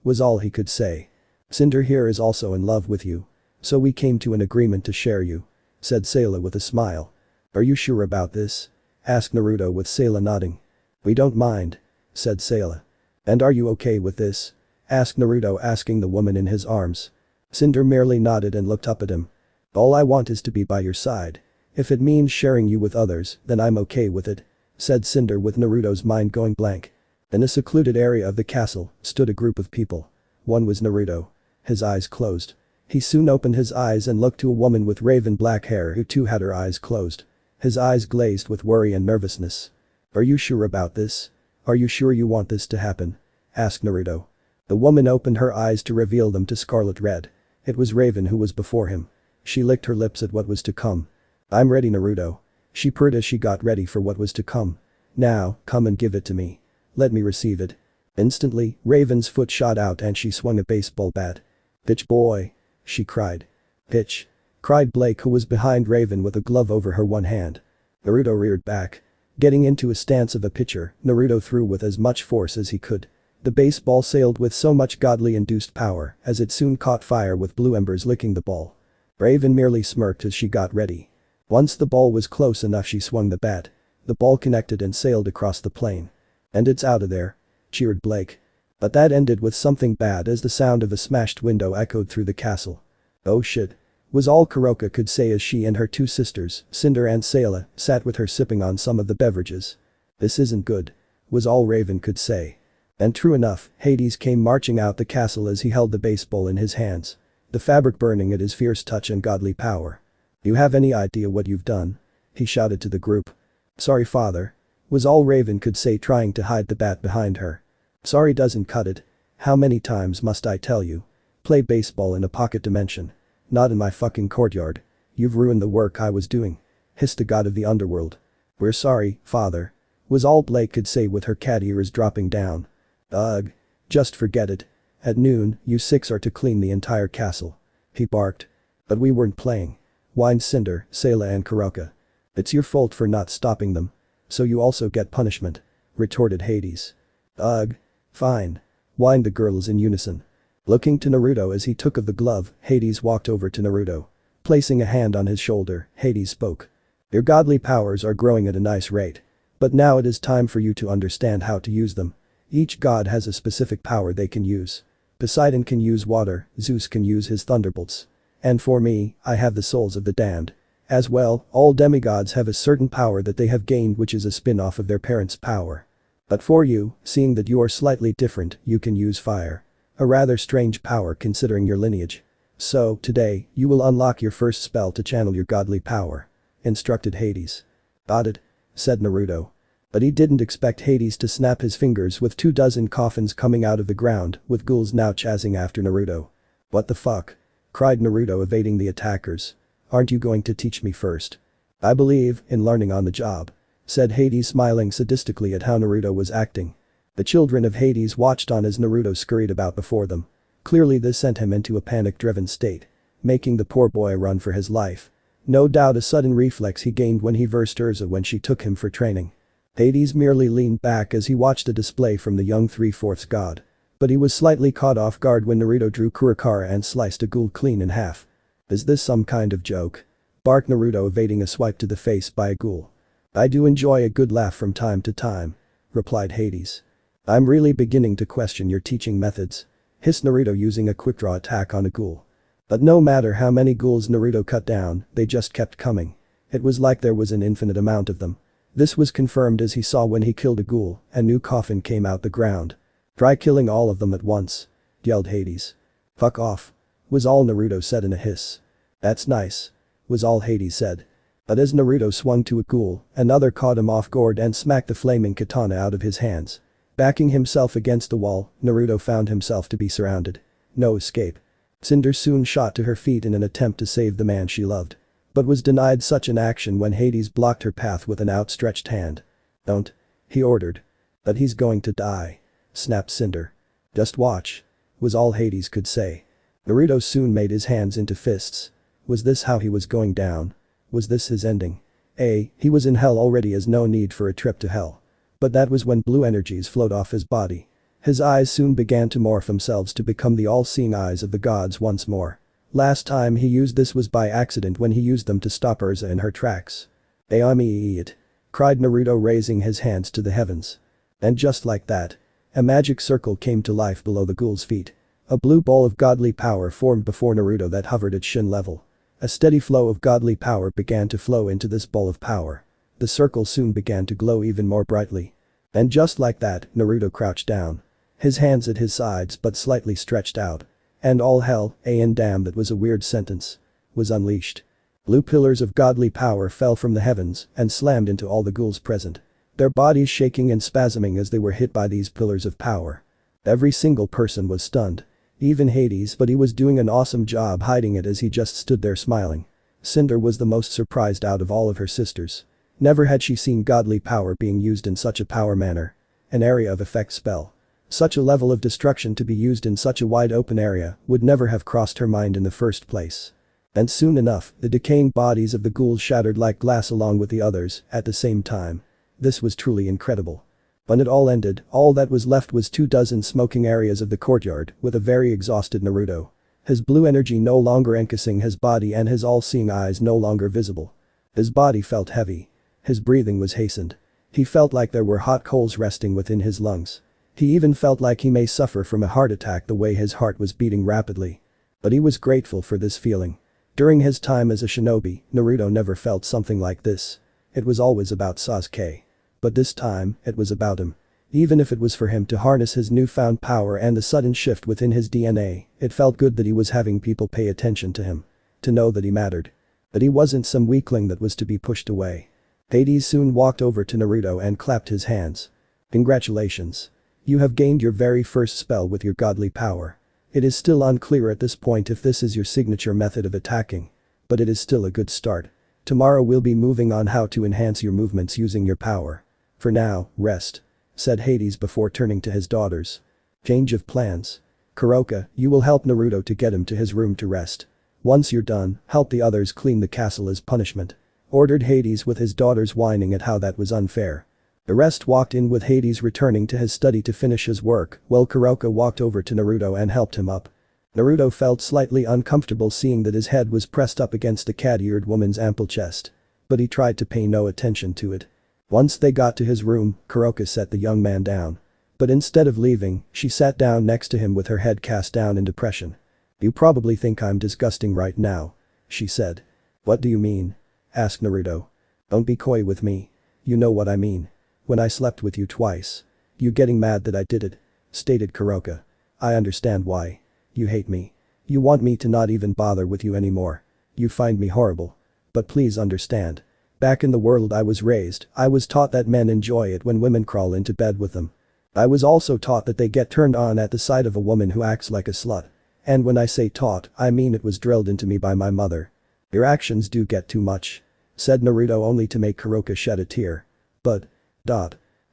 Was all he could say. Cinder here is also in love with you. So we came to an agreement to share you. Said Sayla with a smile. "Are you sure about this?" asked Naruto with Sayla nodding. "We don't mind," said Sayla. "And are you okay with this?" asked Naruto, asking the woman in his arms. Cinder merely nodded and looked up at him. "All I want is to be by your side. If it means sharing you with others, then I'm okay with it," said Cinder with Naruto's mind going blank. In a secluded area of the castle stood a group of people. One was Naruto. His eyes closed. He soon opened his eyes and looked to a woman with raven black hair who too had her eyes closed. His eyes glazed with worry and nervousness. "Are you sure about this? Are you sure you want this to happen?" asked Naruto. The woman opened her eyes to reveal them to scarlet red. It was Raven who was before him. She licked her lips at what was to come. "I'm ready, Naruto," she purred as she got ready for what was to come. "Now, come and give it to me. Let me receive it." Instantly, Raven's foot shot out and she swung a baseball bat. "Pitch, boy," she cried. "Pitch," cried Blake, who was behind Raven with a glove over her one hand. Naruto reared back. Getting into a stance of a pitcher, Naruto threw with as much force as he could. The baseball sailed with so much godly induced power as it soon caught fire with blue embers licking the ball. Raven merely smirked as she got ready. Once the ball was close enough, she swung the bat. The ball connected and sailed across the plane. "And it's out of there," cheered Blake. But that ended with something bad as the sound of a smashed window echoed through the castle. "Oh shit," was all Koka could say as she and her two sisters, Cinder and Sayla, sat with her sipping on some of the beverages. "This isn't good," was all Raven could say. And true enough, Hades came marching out the castle as he held the baseball in his hands. The fabric burning at his fierce touch and godly power. "You have any idea what you've done?" he shouted to the group. "Sorry, father," was all Raven could say, trying to hide the bat behind her. "Sorry doesn't cut it. How many times must I tell you? Play baseball in a pocket dimension. Not in my fucking courtyard. You've ruined the work I was doing," hissed the god of the underworld. "We're sorry, father," was all Blake could say with her cat ears dropping down. "Ugh. Just forget it. At noon, you six are to clean the entire castle," he barked. "But we weren't playing," whined Cinder, Sayla and Koka. "It's your fault for not stopping them. So you also get punishment," retorted Hades. "Ugh. Fine," whined the girls in unison. Looking to Naruto as he took of the glove, Hades walked over to Naruto. Placing a hand on his shoulder, Hades spoke. "Your godly powers are growing at a nice rate. But now it is time for you to understand how to use them. Each god has a specific power they can use. Poseidon can use water, Zeus can use his thunderbolts. And for me, I have the souls of the damned. As well, all demigods have a certain power that they have gained, which is a spin-off of their parents' power. But for you, seeing that you are slightly different, you can use fire. A rather strange power considering your lineage. So, today, you will unlock your first spell to channel your godly power," instructed Hades. "Got it," said Naruto. But he didn't expect Hades to snap his fingers with 24 coffins coming out of the ground, with ghouls now chasing after Naruto. "What the fuck?" cried Naruto, evading the attackers. "Aren't you going to teach me first?" "I believe in learning on the job," said Hades, smiling sadistically at how Naruto was acting. The children of Hades watched on as Naruto scurried about before them. Clearly this sent him into a panic-driven state, making the poor boy run for his life. No doubt a sudden reflex he gained when he versed Urza when she took him for training. Hades merely leaned back as he watched a display from the young 3/4 god. But he was slightly caught off guard when Naruto drew Kurikara and sliced a ghoul clean in half. "Is this some kind of joke?" barked Naruto, evading a swipe to the face by a ghoul. "I do enjoy a good laugh from time to time," replied Hades. "I'm really beginning to question your teaching methods," hissed Naruto, using a quick draw attack on a ghoul. But no matter how many ghouls Naruto cut down, they just kept coming. It was like there was an infinite amount of them. This was confirmed as he saw when he killed a ghoul, a new coffin came out the ground. "Try killing all of them at once," yelled Hades. "Fuck off," was all Naruto said in a hiss. "That's nice," was all Hades said. But as Naruto swung to a ghoul, another caught him off guard and smacked the flaming katana out of his hands. Backing himself against the wall, Naruto found himself to be surrounded. No escape. Cinder soon shot to her feet in an attempt to save the man she loved. But was denied such an action when Hades blocked her path with an outstretched hand. "Don't," he ordered. "But he's going to die," snapped Cinder. "Just watch," was all Hades could say. Naruto soon made his hands into fists. Was this how he was going down? Was this his ending? He was in hell already, as no need for a trip to hell. But that was when blue energies flowed off his body. His eyes soon began to morph themselves to become the all-seeing eyes of the gods once more. Last time he used this was by accident when he used them to stop Urza in her tracks. "Aami it!" cried Naruto, raising his hands to the heavens. And just like that, a magic circle came to life below the ghoul's feet. A blue ball of godly power formed before Naruto that hovered at shin level. A steady flow of godly power began to flow into this ball of power. The circle soon began to glow even more brightly. And just like that, Naruto crouched down. His hands at his sides but slightly stretched out. And all hell, and damn, that was a weird sentence, was unleashed. Blue pillars of godly power fell from the heavens and slammed into all the ghouls present. Their bodies shaking and spasming as they were hit by these pillars of power. Every single person was stunned. Even Hades, but he was doing an awesome job hiding it as he just stood there smiling. Cinder was the most surprised out of all of her sisters. Never had she seen godly power being used in such a power manner. An area of effect spell. Such a level of destruction to be used in such a wide open area would never have crossed her mind in the first place. And soon enough, the decaying bodies of the ghouls shattered like glass along with the others at the same time. This was truly incredible. When it all ended, all that was left was 24 smoking areas of the courtyard with a very exhausted Naruto. His blue energy no longer encompassing his body and his all-seeing eyes no longer visible. His body felt heavy. His breathing was hastened. He felt like there were hot coals resting within his lungs. He even felt like he may suffer from a heart attack the way his heart was beating rapidly. But he was grateful for this feeling. During his time as a shinobi, Naruto never felt something like this. It was always about Sasuke. But this time, it was about him. Even if it was for him to harness his newfound power and the sudden shift within his DNA, it felt good that he was having people pay attention to him. To know that he mattered. That he wasn't some weakling that was to be pushed away. Hades soon walked over to Naruto and clapped his hands. "Congratulations. You have gained your very first spell with your godly power. It is still unclear at this point if this is your signature method of attacking. But it is still a good start. Tomorrow we'll be moving on how to enhance your movements using your power. For now, rest," said Hades before turning to his daughters. "Change of plans. Koka, you will help Naruto to get him to his room to rest. Once you're done, help the others clean the castle as punishment," ordered Hades with his daughters whining at how that was unfair. The rest walked in with Hades returning to his study to finish his work while Koka walked over to Naruto and helped him up. Naruto felt slightly uncomfortable seeing that his head was pressed up against the cat-eared woman's ample chest. But he tried to pay no attention to it. Once they got to his room, Koka set the young man down. But instead of leaving, she sat down next to him with her head cast down in depression. "You probably think I'm disgusting right now," she said. "What do you mean?" asked Naruto. "Don't be coy with me. You know what I mean. When I slept with you twice. You getting mad that I did it," stated Koka. "I understand why. You hate me. You want me to not even bother with you anymore. You find me horrible. But please understand. Back in the world I was raised, I was taught that men enjoy it when women crawl into bed with them. I was also taught that they get turned on at the sight of a woman who acts like a slut. And when I say taught, I mean it was drilled into me by my mother. Your actions do get too much," said Naruto only to make Koka shed a tear. "But.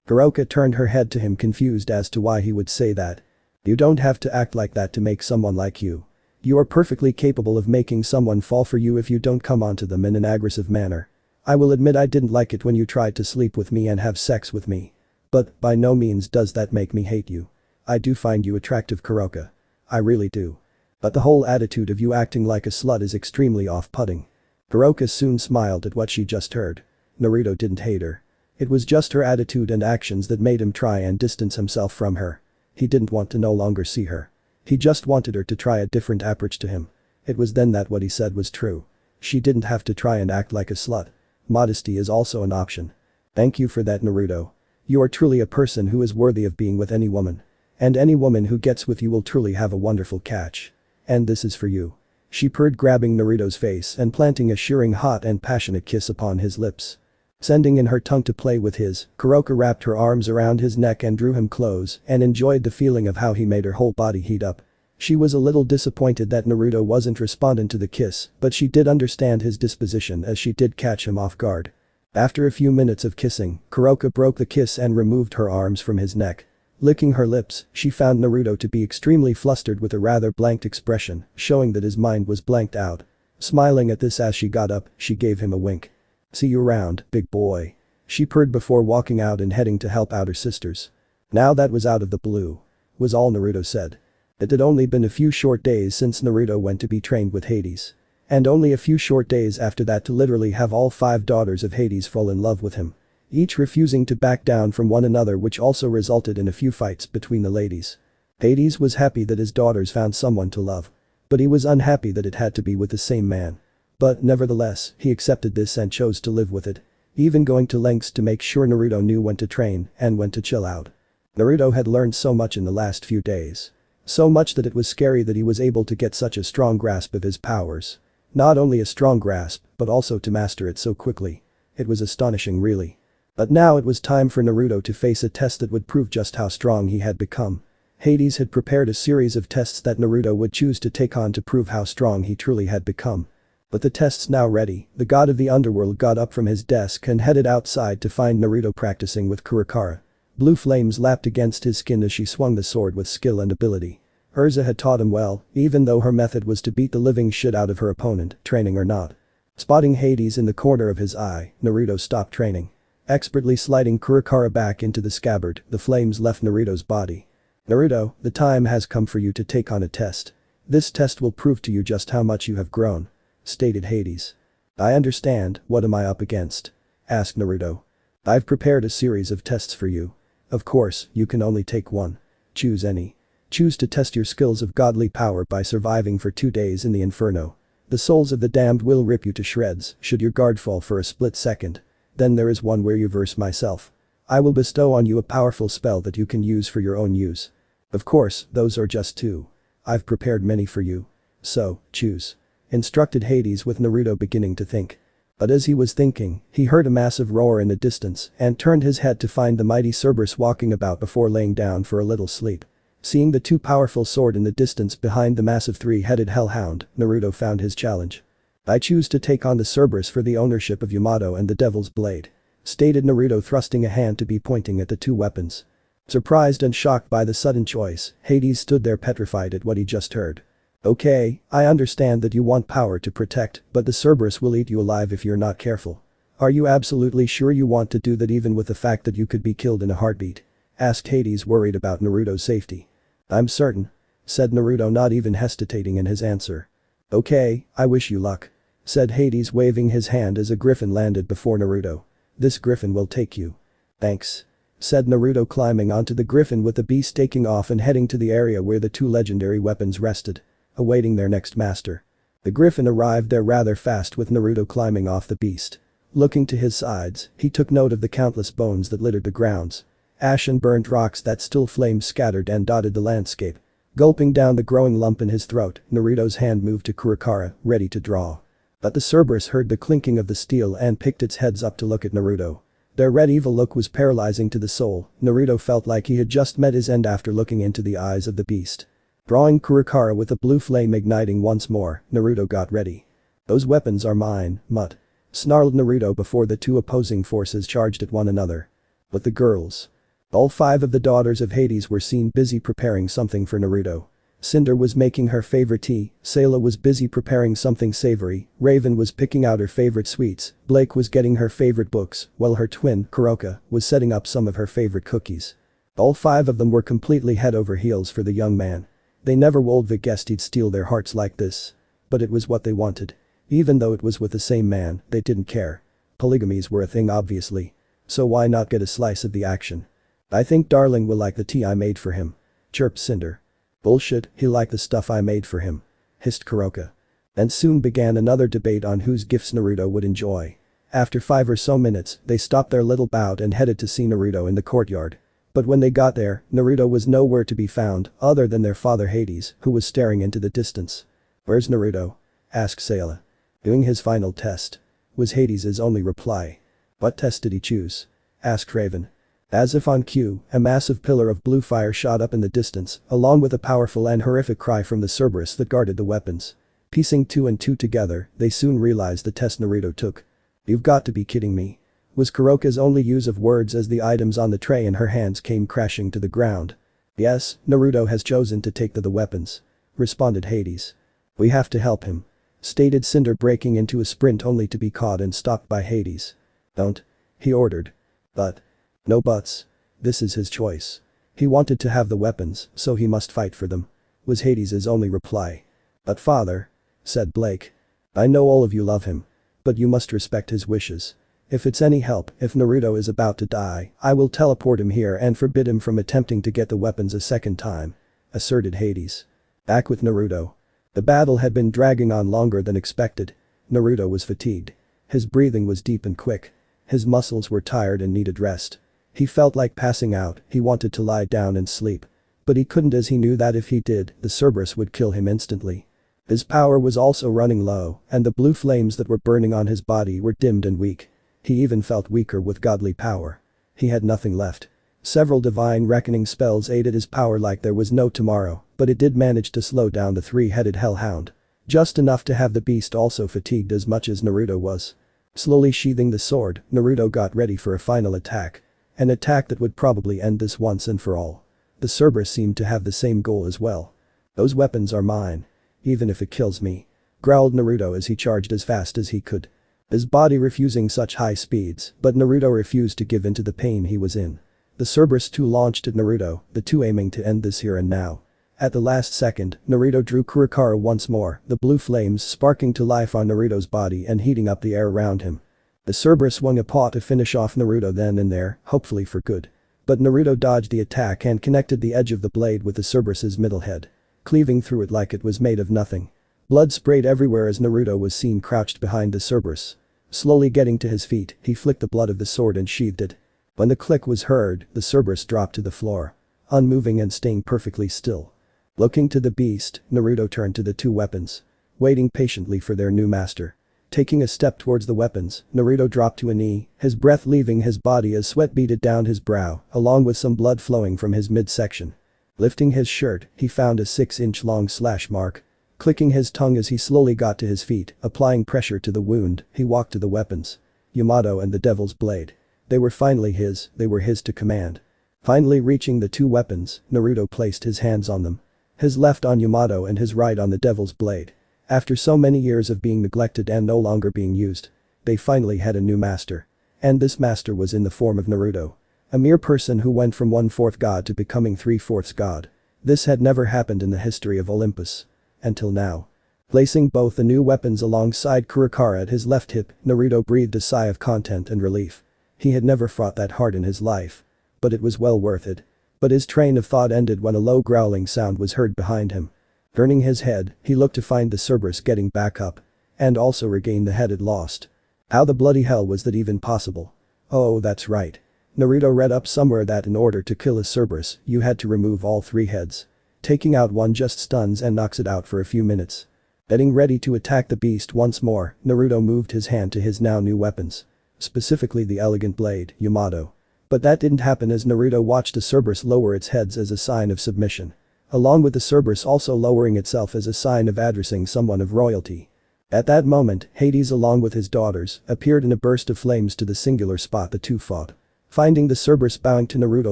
Koka turned her head to him confused as to why he would say that. "You don't have to act like that to make someone like you. You are perfectly capable of making someone fall for you if you don't come onto them in an aggressive manner. I will admit I didn't like it when you tried to sleep with me and have sex with me. But by no means does that make me hate you. I do find you attractive, Koka. I really do. But the whole attitude of you acting like a slut is extremely off-putting." Koka soon smiled at what she just heard. Naruto didn't hate her. It was just her attitude and actions that made him try and distance himself from her. He didn't want to no longer see her. He just wanted her to try a different approach to him. It was then that what he said was true. She didn't have to try and act like a slut. Modesty is also an option. "Thank you for that, Naruto. You are truly a person who is worthy of being with any woman. And any woman who gets with you will truly have a wonderful catch. And this is for you," she purred, grabbing Naruto's face and planting a shearing hot and passionate kiss upon his lips. Sending in her tongue to play with his, Koka wrapped her arms around his neck and drew him close and enjoyed the feeling of how he made her whole body heat up. She was a little disappointed that Naruto wasn't responding to the kiss, but she did understand his disposition as she did catch him off guard. After a few minutes of kissing, Koka broke the kiss and removed her arms from his neck. Licking her lips, she found Naruto to be extremely flustered with a rather blanked expression, showing that his mind was blanked out. Smiling at this as she got up, she gave him a wink. "See you around, big boy," she purred before walking out and heading to help out her sisters. Now that was out of the blue. Was all Naruto said. It had only been a few short days since Naruto went to be trained with Hades. And only a few short days after that to literally have all 5 daughters of Hades fall in love with him. Each refusing to back down from one another, which also resulted in a few fights between the ladies. Hades was happy that his daughters found someone to love. But he was unhappy that it had to be with the same man. But nevertheless, he accepted this and chose to live with it. Even going to lengths to make sure Naruto knew when to train and when to chill out. Naruto had learned so much in the last few days. So much that it was scary that he was able to get such a strong grasp of his powers. Not only a strong grasp, but also to master it so quickly. It was astonishing, really. But now it was time for Naruto to face a test that would prove just how strong he had become. Hades had prepared a series of tests that Naruto would choose to take on to prove how strong he truly had become. With the tests now ready, the god of the underworld got up from his desk and headed outside to find Naruto practicing with Kurakara. Blue flames lapped against his skin as she swung the sword with skill and ability. Urza had taught him well, even though her method was to beat the living shit out of her opponent, training or not. Spotting Hades in the corner of his eye, Naruto stopped training. Expertly sliding Kurakara back into the scabbard, the flames left Naruto's body. Naruto, the time has come for you to take on a test. This test will prove to you just how much you have grown. Stated Hades. I understand, what am I up against? Asked Naruto. I've prepared a series of tests for you. Of course, you can only take one. Choose any. Choose to test your skills of godly power by surviving for 2 days in the inferno. The souls of the damned will rip you to shreds should your guard fall for a split second. Then there is one where you verse myself. I will bestow on you a powerful spell that you can use for your own use. Of course, those are just 2. I've prepared many for you. So, choose. Instructed Hades with Naruto beginning to think. But as he was thinking, he heard a massive roar in the distance and turned his head to find the mighty Cerberus walking about before laying down for a little sleep. Seeing the 2 powerful sword in the distance behind the massive 3-headed hellhound, Naruto found his challenge. I choose to take on the Cerberus for the ownership of Yamato and the Devil's Blade. Stated Naruto, thrusting a hand to be pointing at the 2 weapons. Surprised and shocked by the sudden choice, Hades stood there petrified at what he just heard. Okay, I understand that you want power to protect, but the Cerberus will eat you alive if you're not careful. Are you absolutely sure you want to do that, even with the fact that you could be killed in a heartbeat? Asked Hades, worried about Naruto's safety. I'm certain. Said Naruto, not even hesitating in his answer. Okay, I wish you luck. Said Hades, waving his hand as a griffin landed before Naruto. This griffin will take you. Thanks. Said Naruto, climbing onto the griffin with the beast taking off and heading to the area where the 2 legendary weapons rested, awaiting their next master. The griffin arrived there rather fast with Naruto climbing off the beast. Looking to his sides, he took note of the countless bones that littered the grounds. Ash and burnt rocks that still flamed scattered and dotted the landscape. Gulping down the growing lump in his throat, Naruto's hand moved to Kurakara, ready to draw. But the Cerberus heard the clinking of the steel and picked its heads up to look at Naruto. Their red evil look was paralyzing to the soul. Naruto felt like he had just met his end after looking into the eyes of the beast. Drawing Kurakara with the blue flame igniting once more, Naruto got ready. Those weapons are mine, mutt. Snarled Naruto before the 2 opposing forces charged at one another. But the girls. All 5 of the daughters of Hades were seen busy preparing something for Naruto. Cinder was making her favorite tea, Sayla was busy preparing something savory, Raven was picking out her favorite sweets, Blake was getting her favorite books, while her twin, Koka, was setting up some of her favorite cookies. All 5 of them were completely head over heels for the young man. They never would guessed he'd steal their hearts like this. But it was what they wanted. Even though it was with the same man, they didn't care. Polygamies were a thing, obviously. So why not get a slice of the action? I think Darling will like the tea I made for him. Chirped Cinder. Bullshit, he liked the stuff I made for him. Hissed Koka. And soon began another debate on whose gifts Naruto would enjoy. After 5 or so minutes, they stopped their little bout and headed to see Naruto in the courtyard. But when they got there, Naruto was nowhere to be found other than their father Hades, who was staring into the distance. Where's Naruto? Asked Sayla. Doing his final test. Was Hades' only reply. What test did he choose? Asked Raven. As if on cue, a massive pillar of blue fire shot up in the distance, along with a powerful and horrific cry from the Cerberus that guarded the weapons. Piecing 2 and 2 together, they soon realized the test Naruto took. You've got to be kidding me. Was Kuroka's only use of words as the items on the tray in her hands came crashing to the ground. Yes, Naruto has chosen to take the weapons. Responded Hades. We have to help him. Stated Cinder, breaking into a sprint only to be caught and stopped by Hades. Don't. He ordered. But. No buts. This is his choice. He wanted to have the weapons, so he must fight for them. Was Hades' only reply. But father. Said Blake. I know all of you love him. But you must respect his wishes. If it's any help, if Naruto is about to die, I will teleport him here and forbid him from attempting to get the weapons a second time," asserted Hades. Back with Naruto. The battle had been dragging on longer than expected. Naruto was fatigued. His breathing was deep and quick. His muscles were tired and needed rest. He felt like passing out, he wanted to lie down and sleep. But he couldn't, as he knew that if he did, the Cerberus would kill him instantly. His power was also running low, and the blue flames that were burning on his body were dimmed and weak. He even felt weaker with godly power. He had nothing left. Several divine reckoning spells aided his power like there was no tomorrow, but it did manage to slow down the three-headed hellhound. Just enough to have the beast also fatigued as much as Naruto was. Slowly sheathing the sword, Naruto got ready for a final attack. An attack that would probably end this once and for all. The Cerberus seemed to have the same goal as well. "Those weapons are mine. Even if it kills me," growled Naruto as he charged as fast as he could. His body refusing such high speeds, but Naruto refused to give in to the pain he was in. The Cerberus too launched at Naruto, the two aiming to end this here and now. At the last second, Naruto drew Kurikara once more, the blue flames sparking to life on Naruto's body and heating up the air around him. The Cerberus swung a paw to finish off Naruto then and there, hopefully for good. But Naruto dodged the attack and connected the edge of the blade with the Cerberus's middle head, cleaving through it like it was made of nothing. Blood sprayed everywhere as Naruto was seen crouched behind the Cerberus. Slowly getting to his feet, he flicked the blood of the sword and sheathed it. When the click was heard, the Cerberus dropped to the floor, unmoving and staying perfectly still. Looking to the beast, Naruto turned to the two weapons, waiting patiently for their new master. Taking a step towards the weapons, Naruto dropped to a knee, his breath leaving his body as sweat beaded down his brow, along with some blood flowing from his midsection. Lifting his shirt, he found a 6-inch-long slash mark. Clicking his tongue as he slowly got to his feet, applying pressure to the wound, he walked to the weapons. Yamato and the Devil's Blade. They were finally his, they were his to command. Finally reaching the two weapons, Naruto placed his hands on them. His left on Yamato and his right on the Devil's Blade. After so many years of being neglected and no longer being used, they finally had a new master. And this master was in the form of Naruto. A mere person who went from 1/4 god to becoming 3/4 god. This had never happened in the history of Olympus. Until now. Placing both the new weapons alongside Kurikara at his left hip, Naruto breathed a sigh of content and relief. He had never fought that hard in his life. But it was well worth it. But his train of thought ended when a low growling sound was heard behind him. Turning his head, he looked to find the Cerberus getting back up. And also regain the head it lost. How the bloody hell was that even possible? Oh, that's right. Naruto read up somewhere that in order to kill a Cerberus, you had to remove all 3 heads. Taking out one just stuns and knocks it out for a few minutes. Getting ready to attack the beast once more, Naruto moved his hand to his now new weapons. Specifically the elegant blade, Yamato. But that didn't happen as Naruto watched the Cerberus lower its heads as a sign of submission. Along with the Cerberus also lowering itself as a sign of addressing someone of royalty. At that moment, Hades along with his daughters appeared in a burst of flames to the singular spot the two fought. Finding the Cerberus bowing to Naruto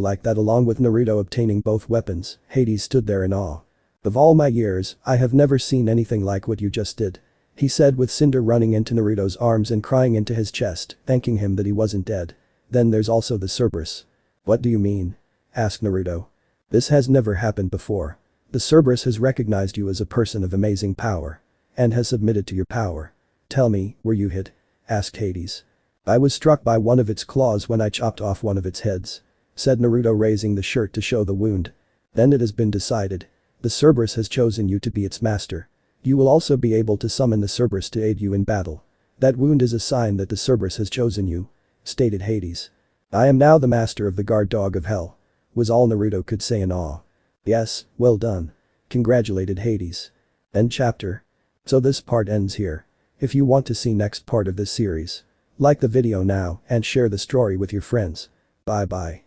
like that along with Naruto obtaining both weapons, Hades stood there in awe. "Of all my years, I have never seen anything like what you just did," he said with Cinder running into Naruto's arms and crying into his chest, thanking him that he wasn't dead. "Then there's also the Cerberus." "What do you mean?" asked Naruto. "This has never happened before. The Cerberus has recognized you as a person of amazing power. And has submitted to your power. Tell me, were you hit?" asked Hades. "I was struck by one of its claws when I chopped off one of its heads," said Naruto raising the shirt to show the wound. "Then it has been decided. The Cerberus has chosen you to be its master. You will also be able to summon the Cerberus to aid you in battle. That wound is a sign that the Cerberus has chosen you," stated Hades. "I am now the master of the guard dog of hell," was all Naruto could say in awe. "Yes, well done," congratulated Hades. End chapter. So this part ends here. If you want to see next part of this series, like the video now and share the story with your friends. Bye bye.